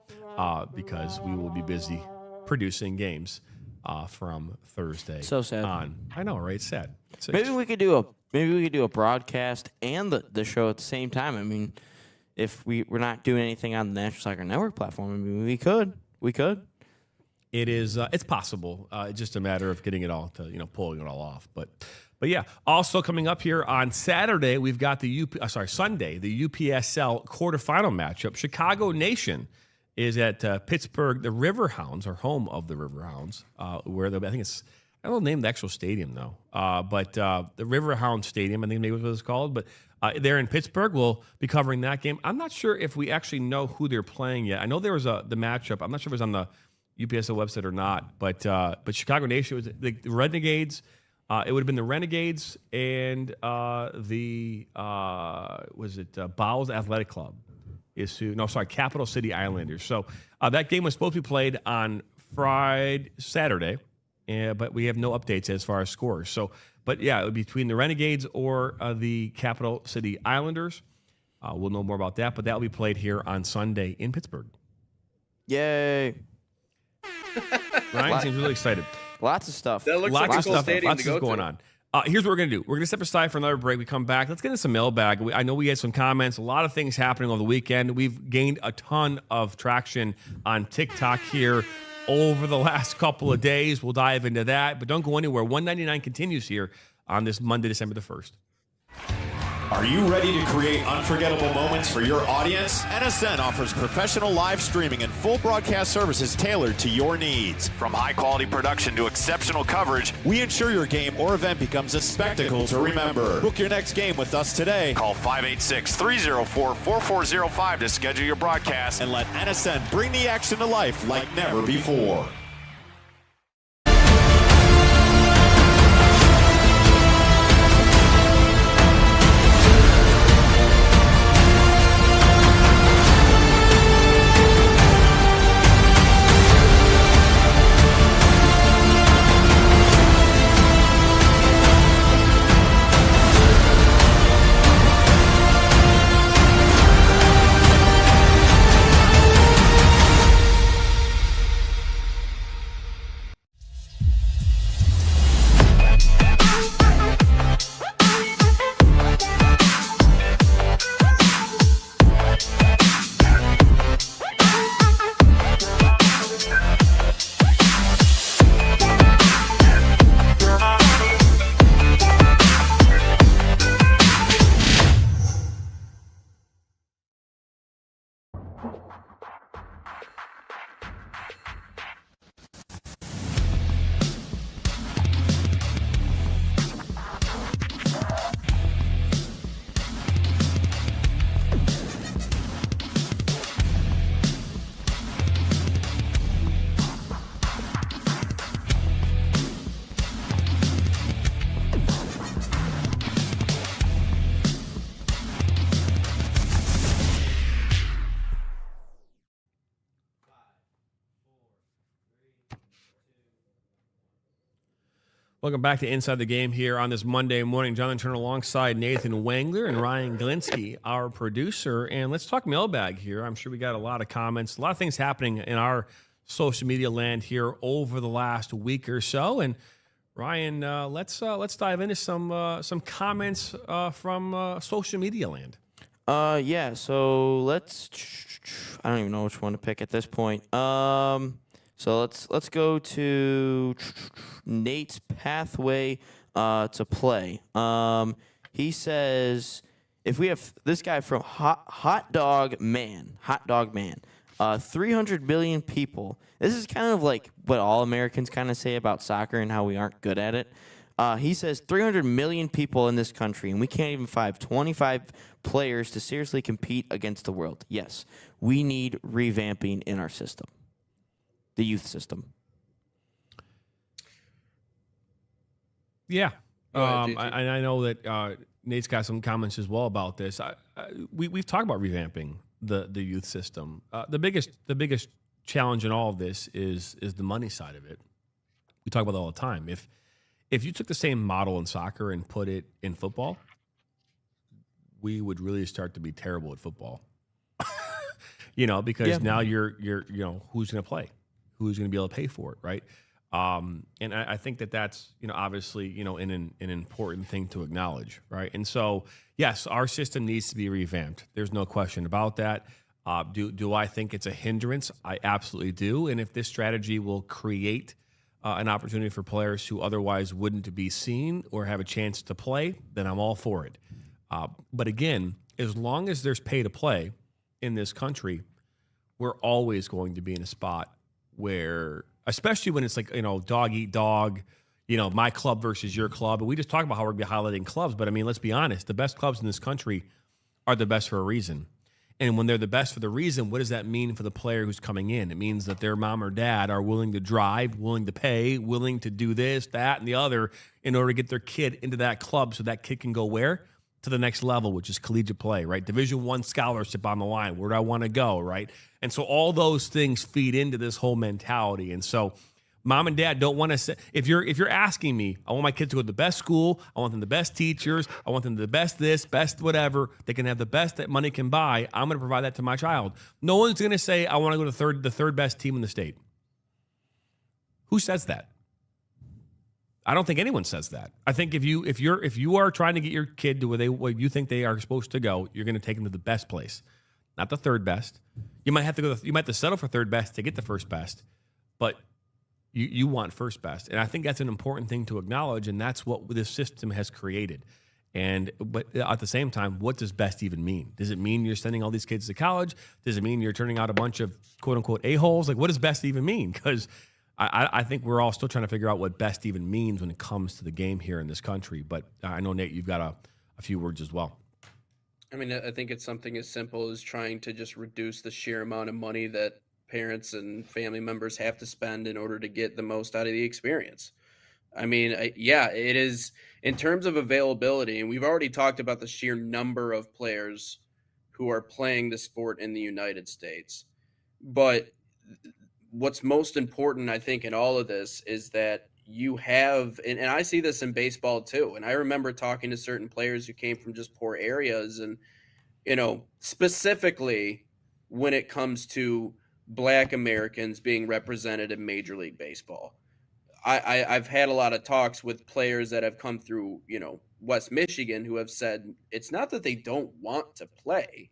because we will be busy producing games from Thursday So sad. on. I know, right? It's sad. Maybe we could do a broadcast and the show at the same time. I mean, if we're not doing anything on the National Soccer Network platform, I mean, we could. It is. It's possible. It's just a matter of getting it all to pulling it all off. But yeah. Also coming up here on Saturday, we've got Sunday, the UPSL quarterfinal matchup. Chicago Nation is at Pittsburgh. The Riverhounds are home of the Riverhounds, where I think it's. I don't know the name of the actual stadium though. But the Riverhound Stadium, I think maybe what it's called. But they're in Pittsburgh. We'll be covering that game. I'm not sure if we actually know who they're playing yet. I know there was the matchup. I'm not sure if it was on the UPSL website or not, but Chicago Nation was the Renegades. It would have been the Renegades and Bowles Athletic Club Capital City Islanders. So that game was supposed to be played on Saturday, but we have no updates as far as scores. So, but yeah, it would be between the Renegades or the Capital City Islanders. We'll know more about that, but that will be played here on Sunday in Pittsburgh. Yay! Ryan seems really excited. Lots of stuff. That looks like a cool stadium Lots to go of going to. on. Here's what we're going to do. We're going to step aside for another break. We come back. Let's get into some mailbag. I know we had some comments. A lot of things happening over the weekend. We've gained a ton of traction on TikTok here over the last couple of days. We'll dive into that. But don't go anywhere. 199 continues here on this Monday, December the 1st. Are you ready to create unforgettable moments for your audience? NSN offers professional live streaming and full broadcast services tailored to your needs. From high-quality production to exceptional coverage, We ensure your game or event becomes a spectacle to remember. Book your next game with us today call 586-304-4405 to schedule your broadcast. and let NSN bring the action to life like never before. Welcome back to Inside the Game here on this Monday morning. Jonathan Turner alongside Nathan Wengler and Ryan Glinsky, our producer. And let's talk mailbag here. I'm sure we got a lot of comments, a lot of things happening in our social media land here over the last week or so. And Ryan, let's dive into some comments from social media land. Yeah. So let's. I don't even know which one to pick at this point. So let's go to Nate's Pathway to Play. He says, if we have this guy from Hot Dog Man, 300 million people. This is kind of like what all Americans kind of say about soccer and how we aren't good at it. He says 300 million people in this country, and we can't even find 25 players to seriously compete against the world. Yes, we need revamping in our system, the youth system. Yeah. Go ahead, JT. I know that Nate's got some comments as well about this. We've talked about revamping the youth system. The biggest challenge in all of this is the money side of it. We talk about it all the time. If you took the same model in soccer and put it in football, we would really start to be terrible at football. Because now you're who's going to play, who's going to be able to pay for it, right? And I think that's obviously an important thing to acknowledge, right? And so yes, our system needs to be revamped. There's no question about that. Do I think it's a hindrance? I absolutely do. And if this strategy will create an opportunity for players who otherwise wouldn't be seen or have a chance to play, then I'm all for it. But again, as long as there's pay to play in this country, we're always going to be in a spot where, especially when it's like, dog eat dog, my club versus your club. And we just talk about how we're going to be highlighting clubs. But I mean, let's be honest, the best clubs in this country are the best for a reason. And when they're the best for the reason, what does that mean for the player who's coming in? It means that their mom or dad are willing to drive, willing to pay, willing to do this, that, and the other in order to get their kid into that club so that kid can go where? To the next level, which is collegiate play, right? Division I scholarship on the line. Where do I want to go, right? And so all those things feed into this whole mentality. And so mom and dad don't want to say, if you're asking me, I want my kids to go to the best school, I want them the best teachers, I want them the best this, best whatever, they can have the best that money can buy, I'm going to provide that to my child. No one's going to say, I want to go to the third best team in the state. Who says that? I don't think anyone says that. I think if you are trying to get your kid to where you think they are supposed to go, you're going to take them to the best place, not the third best. You might have to settle for third best to get the first best, but you want first best. And I think that's an important thing to acknowledge, and that's what this system has created. But at the same time, what does best even mean? Does it mean you're sending all these kids to college? Does it mean you're turning out a bunch of quote unquote a-holes? Like, what does best even mean? Because I think we're all still trying to figure out what best even means when it comes to the game here in this country. But I know, Nate, you've got a few words as well. I mean, I think it's something as simple as trying to just reduce the sheer amount of money that parents and family members have to spend in order to get the most out of the experience. I mean, it is in terms of availability, and we've already talked about the sheer number of players who are playing the sport in the United States. But what's most important, I think, in all of this is that you have, and I see this in baseball too, and I remember talking to certain players who came from just poor areas, and, specifically when it comes to Black Americans being represented in Major League Baseball. I've had a lot of talks with players that have come through, West Michigan, who have said it's not that they don't want to play.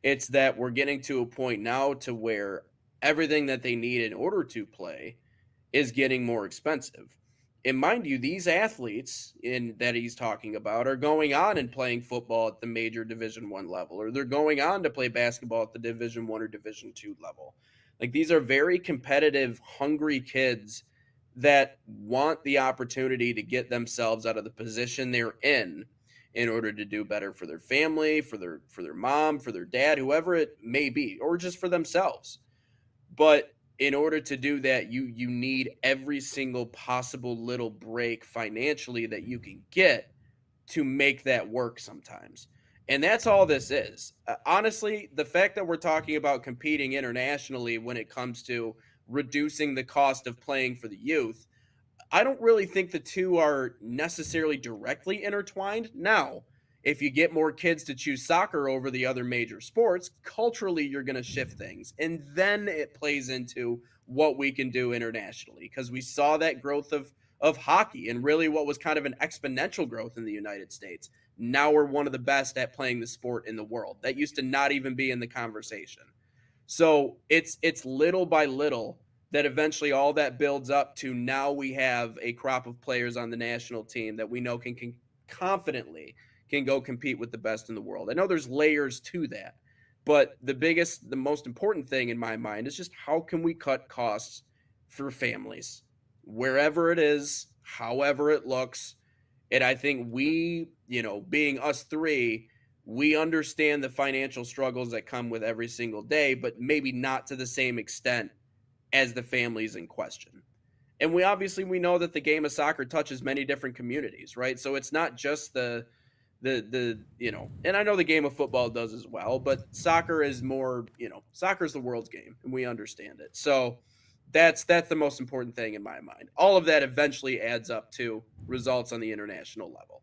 It's that we're getting to a point now to where everything that they need in order to play is getting more expensive. And mind you, these athletes that he's talking about are going on and playing football at the major Division I level, or they're going on to play basketball at the Division I or Division II level. Like, these are very competitive, hungry kids that want the opportunity to get themselves out of the position they're in order to do better for their family, for their mom, for their dad, whoever it may be, or just for themselves. But in order to do that, you need every single possible little break financially that you can get to make that work sometimes. And that's all this is. Honestly, the fact that we're talking about competing internationally when it comes to reducing the cost of playing for the youth, I don't really think the two are necessarily directly intertwined. Now, if you get more kids to choose soccer over the other major sports, culturally, you're going to shift things. And then it plays into what we can do internationally, because we saw that growth of hockey and really what was kind of an exponential growth in the United States. Now we're one of the best at playing the sport in the world. That used to not even be in the conversation. So it's little by little that eventually all that builds up to now we have a crop of players on the national team that we know can confidently can go compete with the best in the world. I know there's layers to that, But the most important thing in my mind is just how can we cut costs for families, wherever it is, however it looks. And I think we, being us three, we understand the financial struggles that come with every single day, but maybe not to the same extent as the families in question. And we know that the game of soccer touches many different communities, right? So it's not just the and I know the game of football does as well, but soccer is more, soccer is the world's game and we understand it. So that's the most important thing in my mind. All of that eventually adds up to results on the international level.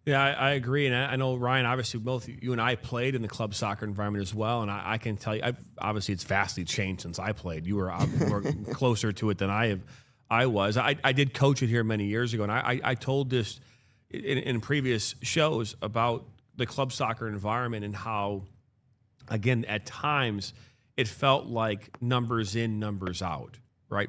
Yeah, I agree. And I know, Ryan, obviously both you and I played in the club soccer environment as well. And I can tell you, obviously it's vastly changed since I played. You were more closer to it than I was. I did coach it here many years ago. And I told this in previous shows about the club soccer environment and how, again, at times it felt like numbers in, numbers out. Right,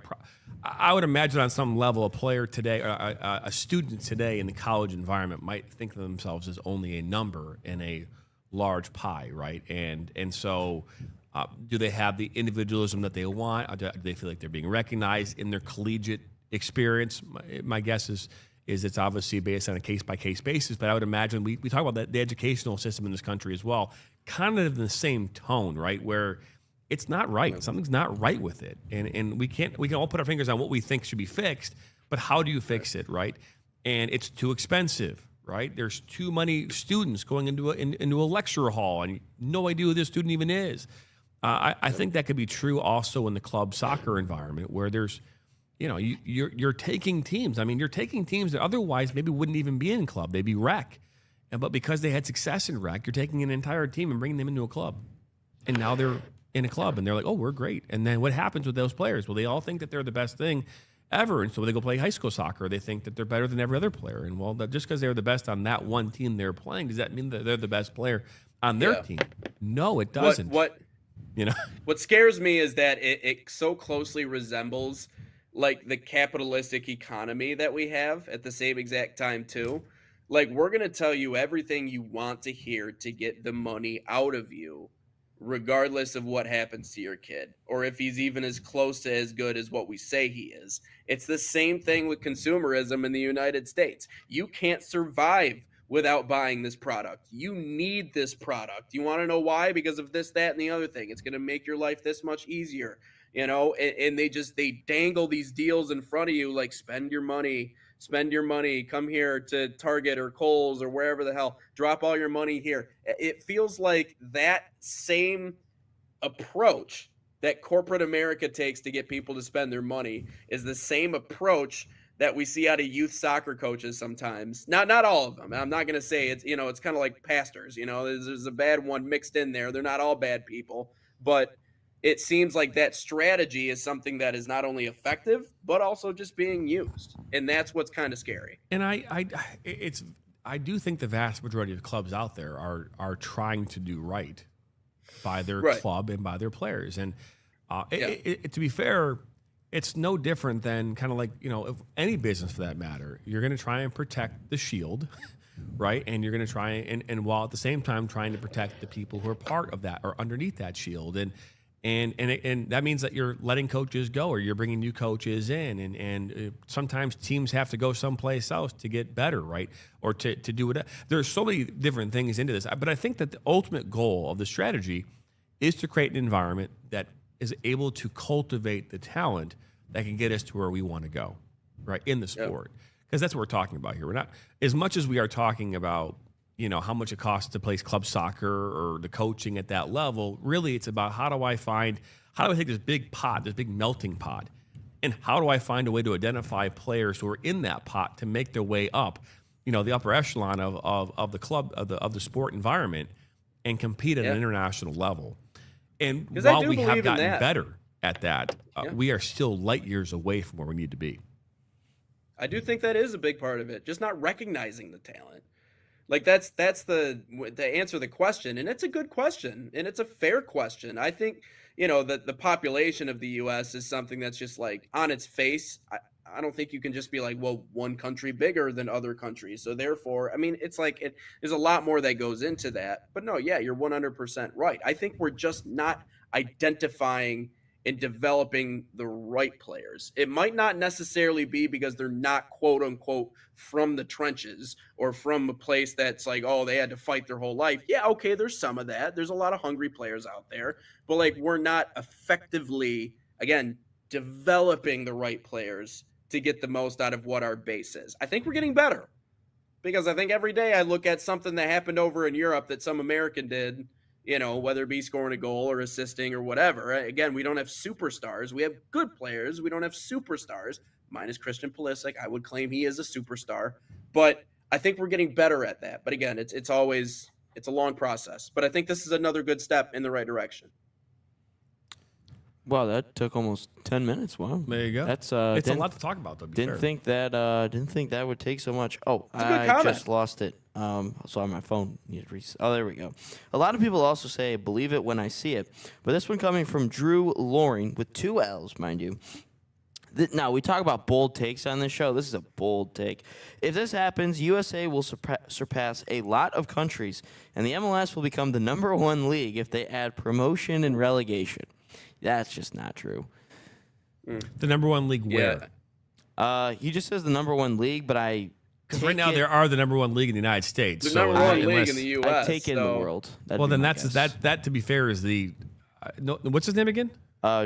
I would imagine on some level a player today, a student today in the college environment might think of themselves as only a number in a large pie, right? And so, do they have the individualism that they want? Or do they feel like they're being recognized in their collegiate experience? My guess is it's obviously based on a case by case basis. But I would imagine we talk about the educational system in this country as well, kind of in the same tone, right? Where it's not right. Something's not right with it. And we can all put our fingers on what we think should be fixed, but how do you fix it, right? And it's too expensive, right? There's too many students going into a lecture hall and no idea who this student even is. I think that could be true also in the club soccer environment where there's, you're taking teams. I mean, you're taking teams that otherwise maybe wouldn't even be in club. They'd be rec. But because they had success in rec, you're taking an entire team and bringing them into a club. And now they're in a club and they're like, oh, we're great. And then what happens with those players? Well, they all think that they're the best thing ever. And so when they go play high school soccer, they think that they're better than every other player. And well, just because they're the best on that one team they're playing, does that mean that they're the best player on their team? No, it doesn't. What scares me is that it so closely resembles like the capitalistic economy that we have at the same exact time too. Like, we're going to tell you everything you want to hear to get the money out of you, regardless of what happens to your kid, or if he's even as close to as good as what we say he is. It's the same thing with consumerism in the United States. You can't survive without buying this product. You need this product. You want to know why? Because of this, that, and the other thing. It's going to make your life this much easier, and they dangle these deals in front of you, like spend your money, come here to Target or Kohl's or wherever the hell, drop all your money here. It feels like that same approach that corporate America takes to get people to spend their money is the same approach that we see out of youth soccer coaches sometimes. Not all of them. I'm not going to say it's kind of like pastors, there's a bad one mixed in there. They're not all bad people, but it seems like that strategy is something that is not only effective, but also just being used. And that's what's kind of scary. And I do think the vast majority of clubs out there are trying to do right by their club and by their players. And to be fair, it's no different than kind of like, if any business for that matter, you're going to try and protect the shield, right? And you're going to try and while at the same time trying to protect the people who are part of that or underneath that shield. And that means that you're letting coaches go or you're bringing new coaches in. And sometimes teams have to go someplace else to get better, right? Or to do it. There's so many different things into this. But I think that the ultimate goal of the strategy is to create an environment that is able to cultivate the talent that can get us to where we want to go, right, in the sport. Because that's what we're talking about here. We're not, as much as we are talking about, how much it costs to play club soccer or the coaching at that level, really it's about how do I take this big pot, this big melting pot, and how do I find a way to identify players who are in that pot to make their way up, the upper echelon of the club, of the sport environment and compete at an international level. And while we have gotten better at that, we are still light years away from where we need to be. I do think that is a big part of it, just not recognizing the talent. Like that's to answer the question, and it's a good question, and it's a fair question. I think that the population of the U.S. is something that's just like on its face. I don't think you can just be like, well, one country bigger than other countries. So therefore, I mean, it's like there's a lot more that goes into that. But no, yeah, you're 100% right. I think we're just not identifying and developing the right players. It might not necessarily be because they're not quote unquote from the trenches or from a place that's like, oh, they had to fight their whole life. Yeah, okay, there's some of that. There's a lot of hungry players out there, but like we're not effectively, again, developing the right players to get the most out of what our base is. I think we're getting better because I think every day I look at something that happened over in Europe that some American did, you know, whether it be scoring a goal or assisting or whatever. Again, we don't have superstars. We have good players. We don't have superstars, minus Christian Pulisic. I would claim he is a superstar, but I think we're getting better at that. But again, it's always a long process. But I think this is another good step in the right direction. Wow, that took almost 10 minutes. Wow. There you go. That's it's a lot to talk about, though. Didn't think that would take so much. Oh, It's a good I comment. just lost it. So on my phone. Oh, there we go. A lot of people also say, believe it when I see it. But this one coming from Drew Loring with 2 L's, mind you. Now, we talk about bold takes on this show. This is a bold take. If this happens, USA will surpass a lot of countries, and the MLS will become the #1 league if they add promotion and relegation. That's just not true. The #1 league where? He just says the #1 league, but Because right now there are the #1 league in the United States. The so #1 unless- league in the U.S. I take it in the world. That'd Well, be then my that's guess. that. To be fair, is the no, what's his name again?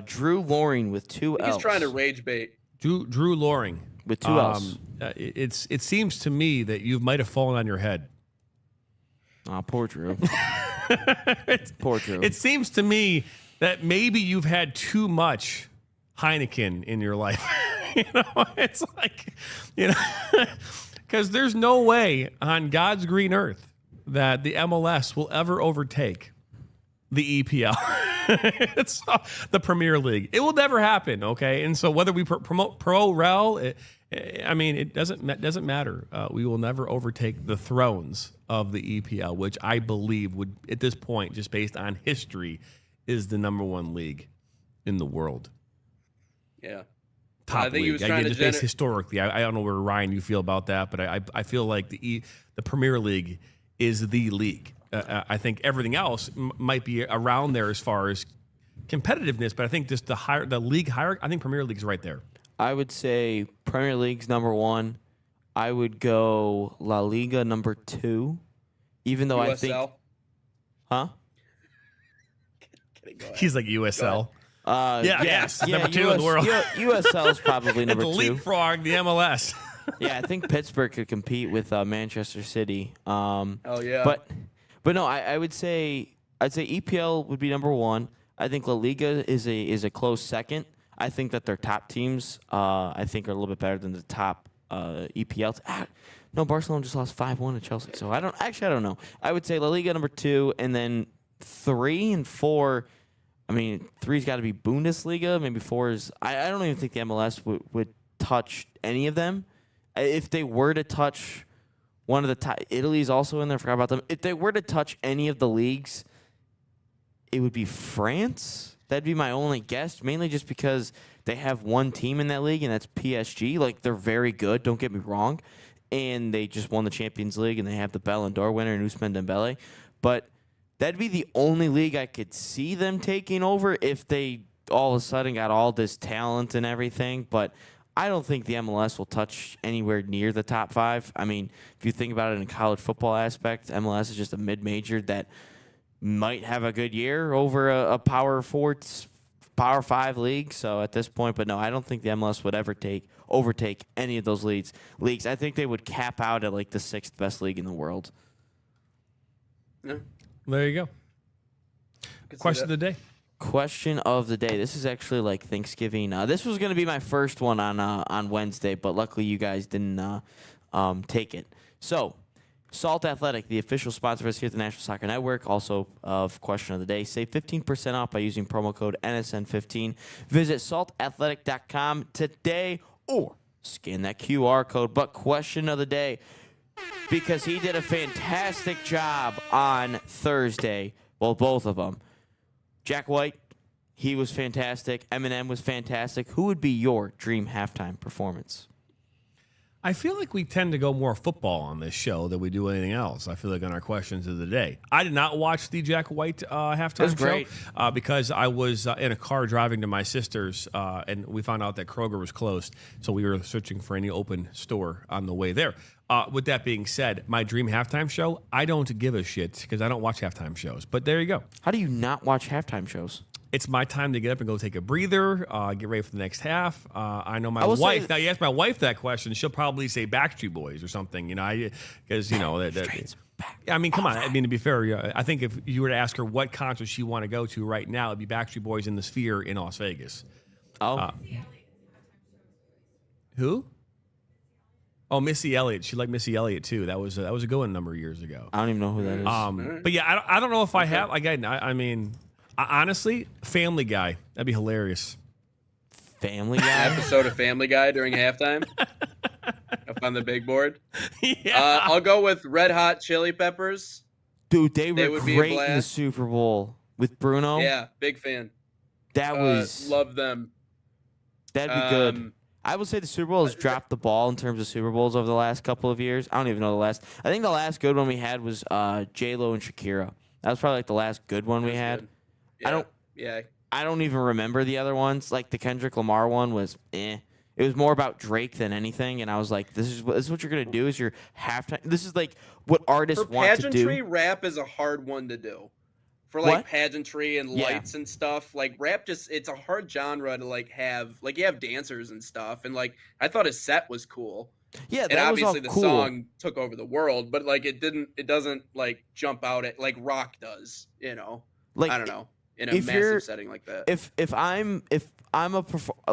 Drew Loring with 2 L's. He's trying to rage bait. Drew Loring With 2 L's. It seems to me that you might have fallen on your head. Oh, poor Drew. Poor Drew. It seems to me that maybe you've had too much Heineken in your life. It's like, because there's no way on God's green earth that the MLS will ever overtake the EPL. It's the Premier League. It will never happen, okay? And so whether we promote pro, rel, it doesn't matter. We will never overtake the thrones of the EPL, which I believe would, at this point, just based on history, is the #1 league in the world. Yeah. Top I think league. he was trying to just based historically. I don't know where Ryan you feel about that, but I feel like the Premier League is the league. I think everything else might be around there as far as competitiveness, but I think just the league hierarchy. I think Premier League's right there. I would say Premier League's #1. I would go La Liga #2, even though I think... USL. Huh? Kidding, go ahead. He's like USL. Yes, yeah, number 2 in the world. USL is probably The #2. leapfrog the MLS. Yeah, I think Pittsburgh could compete with Manchester City. Oh yeah. But no, I would say EPL would be #1. I think La Liga is a close second. I think that their top teams I think are a little bit better than the top EPL. No, Barcelona just lost 5-1 to Chelsea. So I don't know. I would say La Liga #2, and then 3 and 4. I mean, 3's got to be Bundesliga. Maybe 4 is. I don't even think the MLS would touch any of them. If they were to touch one of the top, Italy's also in there. I forgot about them. If they were to touch any of the leagues, it would be France. That'd be my only guess, mainly just because they have one team in that league, and that's PSG. Like, they're very good, don't get me wrong. And they just won the Champions League, and they have the Ballon d'Or winner, Ousmane Dembele. But that'd be the only league I could see them taking over if they all of a sudden got all this talent and everything. But I don't think the MLS will touch anywhere near the top 5. I mean, if you think about it in a college football aspect, MLS is just a mid-major that might have a good year over a Power 5 league. So at this point, but no, I don't think the MLS would ever overtake any of those leagues. I think they would cap out at like the 6th best league in the world. Yeah. There you go. Could see Question of that. the day. Question of the day. This is actually like Thanksgiving. This was going to be my first one on Wednesday, but luckily you guys didn't take it. So, Salt Athletic, the official sponsor of us here at the National Soccer Network, also of Question of the Day. Save 15% off by using promo code NSN15. Visit saltathletic.com today or scan that QR code. But Question of the Day, because he did a fantastic job on Thursday. Well, both of them. Jack White, He was fantastic. Eminem was fantastic. Who would be your dream halftime performance? I feel like we tend to go more football on this show than we do anything else. I feel like on our questions of the day. I did not watch the Jack White halftime show because I was in a car driving to my sister's, and we found out that Kroger was closed. So we were searching for any open store on the way there. With that being said, my dream halftime show, I don't give a shit because I don't watch halftime shows. But there you go. How do you not watch halftime shows? It's my time to get up and go take a breather, get ready for the next half. I know my wife. Now, you ask my wife that question, she'll probably say Backstreet Boys or something, because, I mean, come on. I mean, to be fair, I think if you were to ask her what concert she want to go to right now, it'd be Backstreet Boys in the Sphere in Las Vegas. Oh. Who? Oh, Missy Elliott. She liked Missy Elliott, too. That was a good one a number of years ago. I don't even know who that is. But, yeah, I don't know if I have. Again, I mean... Honestly, Family Guy. That'd be hilarious. Family Guy? Episode of Family Guy during halftime up on the big board. Yeah. I'll go with Red Hot Chili Peppers. Dude, they were would be a great in the blast. Super Bowl with Bruno. Yeah, big fan. That was... Love them. That'd be good. I would say the Super Bowl has dropped the ball in terms of Super Bowls over the last couple of years. I don't even know the last. I think the last good one we had was J-Lo and Shakira. That was probably like the last good one we had. Good. Yeah. I don't even remember the other ones. Like the Kendrick Lamar one was It was more about Drake than anything, and I was like, this is what you're gonna do is your halftime. This is like what artists For want to do. pageantry, rap is a hard one to do. For like What? pageantry and Yeah. lights and stuff, like rap it's a hard genre to like have. Like you have dancers and stuff, and like I thought his set was cool. Yeah, And that was all obviously the cool. song took over the world, but like it doesn't like jump out at like rock does, Like I don't know. In a if you're- massive setting like that. If I'm a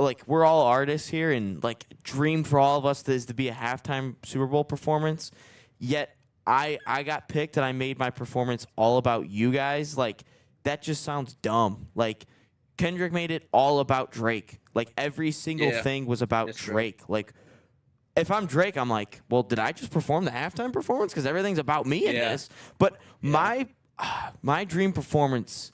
like we're all artists here, and like dream for all of us is to be a halftime Super Bowl performance. Yet I got picked and I made my performance all about you guys. Like that just sounds dumb. Like Kendrick made it all about Drake. Like every single Yeah, thing was about that's true. Drake. Like if I'm Drake, I'm like, well, did I just perform the halftime performance? Because everything's about me in Yeah. this. But my dream performance.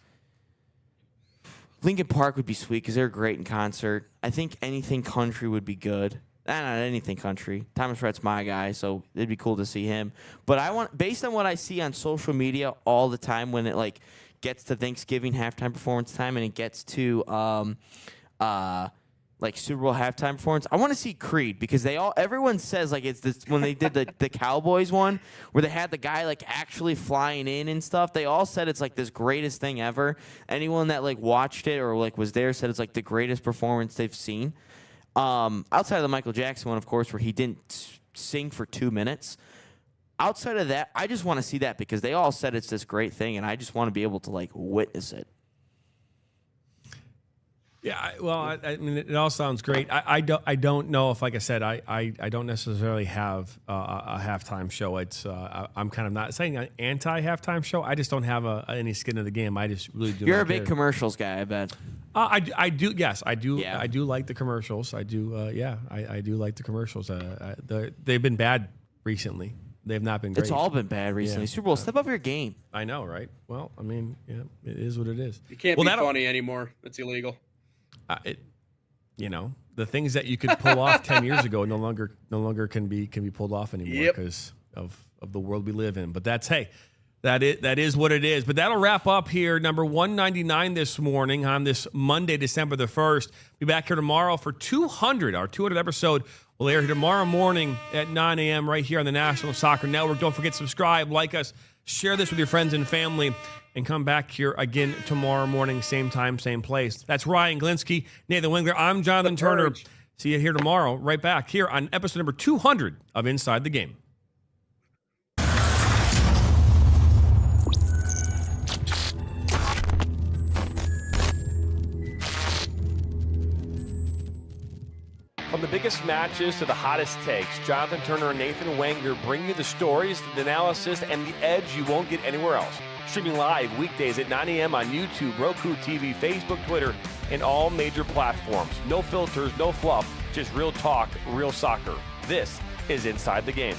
Linkin Park would be sweet because they're great in concert. I think anything country would be good. Not anything country. Thomas Rhett's my guy, so it'd be cool to see him. But based on what I see on social media all the time, when it like gets to Thanksgiving halftime performance time and it gets to like Super Bowl halftime performance, I want to see Creed because everyone says like it's this when they did the Cowboys one where they had the guy like actually flying in and stuff. They all said it's like this greatest thing ever. Anyone that like watched it or like was there said it's like the greatest performance they've seen. Outside of the Michael Jackson one, of course, where he didn't sing for 2 minutes. Outside of that, I just want to see that because they all said it's this great thing, and I just want to be able to like witness it. Yeah, I mean, it all sounds great. I don't know if, like I said, I don't necessarily have a halftime show. It's I'm kind of not saying an anti-halftime show. I just don't have any skin in the game. I just really do. You're not a big care. commercials guy, I bet. I do. Yes, I do. Yeah. I do like the commercials. I do. I do like the commercials. They've been bad recently. They've not been great. It's all been bad recently. Yeah. Super Bowl, step up your game. I know, right? Well, I mean, yeah, it is what it is. You can't well, be that'll- funny anymore. It's illegal. The things that you could pull off 10 years ago no longer can be pulled off anymore Yep. because of the world we live in. But that is what it is. But that'll wrap up here, number 199 this morning on this Monday, December the 1st. Be back here tomorrow for 200. Our 200th episode will air here tomorrow morning at 9 a.m. right here on the National Soccer Network. Don't forget to subscribe, like us, share this with your friends and family, and come back here again tomorrow morning, same time, same place. That's Ryan Glinsky, Nathan Wengler. I'm Jonathan Turner. Purge. See you here tomorrow, right back here on episode number 200 of Inside the Game. From the biggest matches to the hottest takes, Jonathan Turner and Nathan Wengler bring you the stories, the analysis, and the edge you won't get anywhere else. Streaming live weekdays at 9 a.m. on YouTube, Roku TV, Facebook, Twitter, and all major platforms. No filters, no fluff, just real talk, real soccer. This is Inside the Game.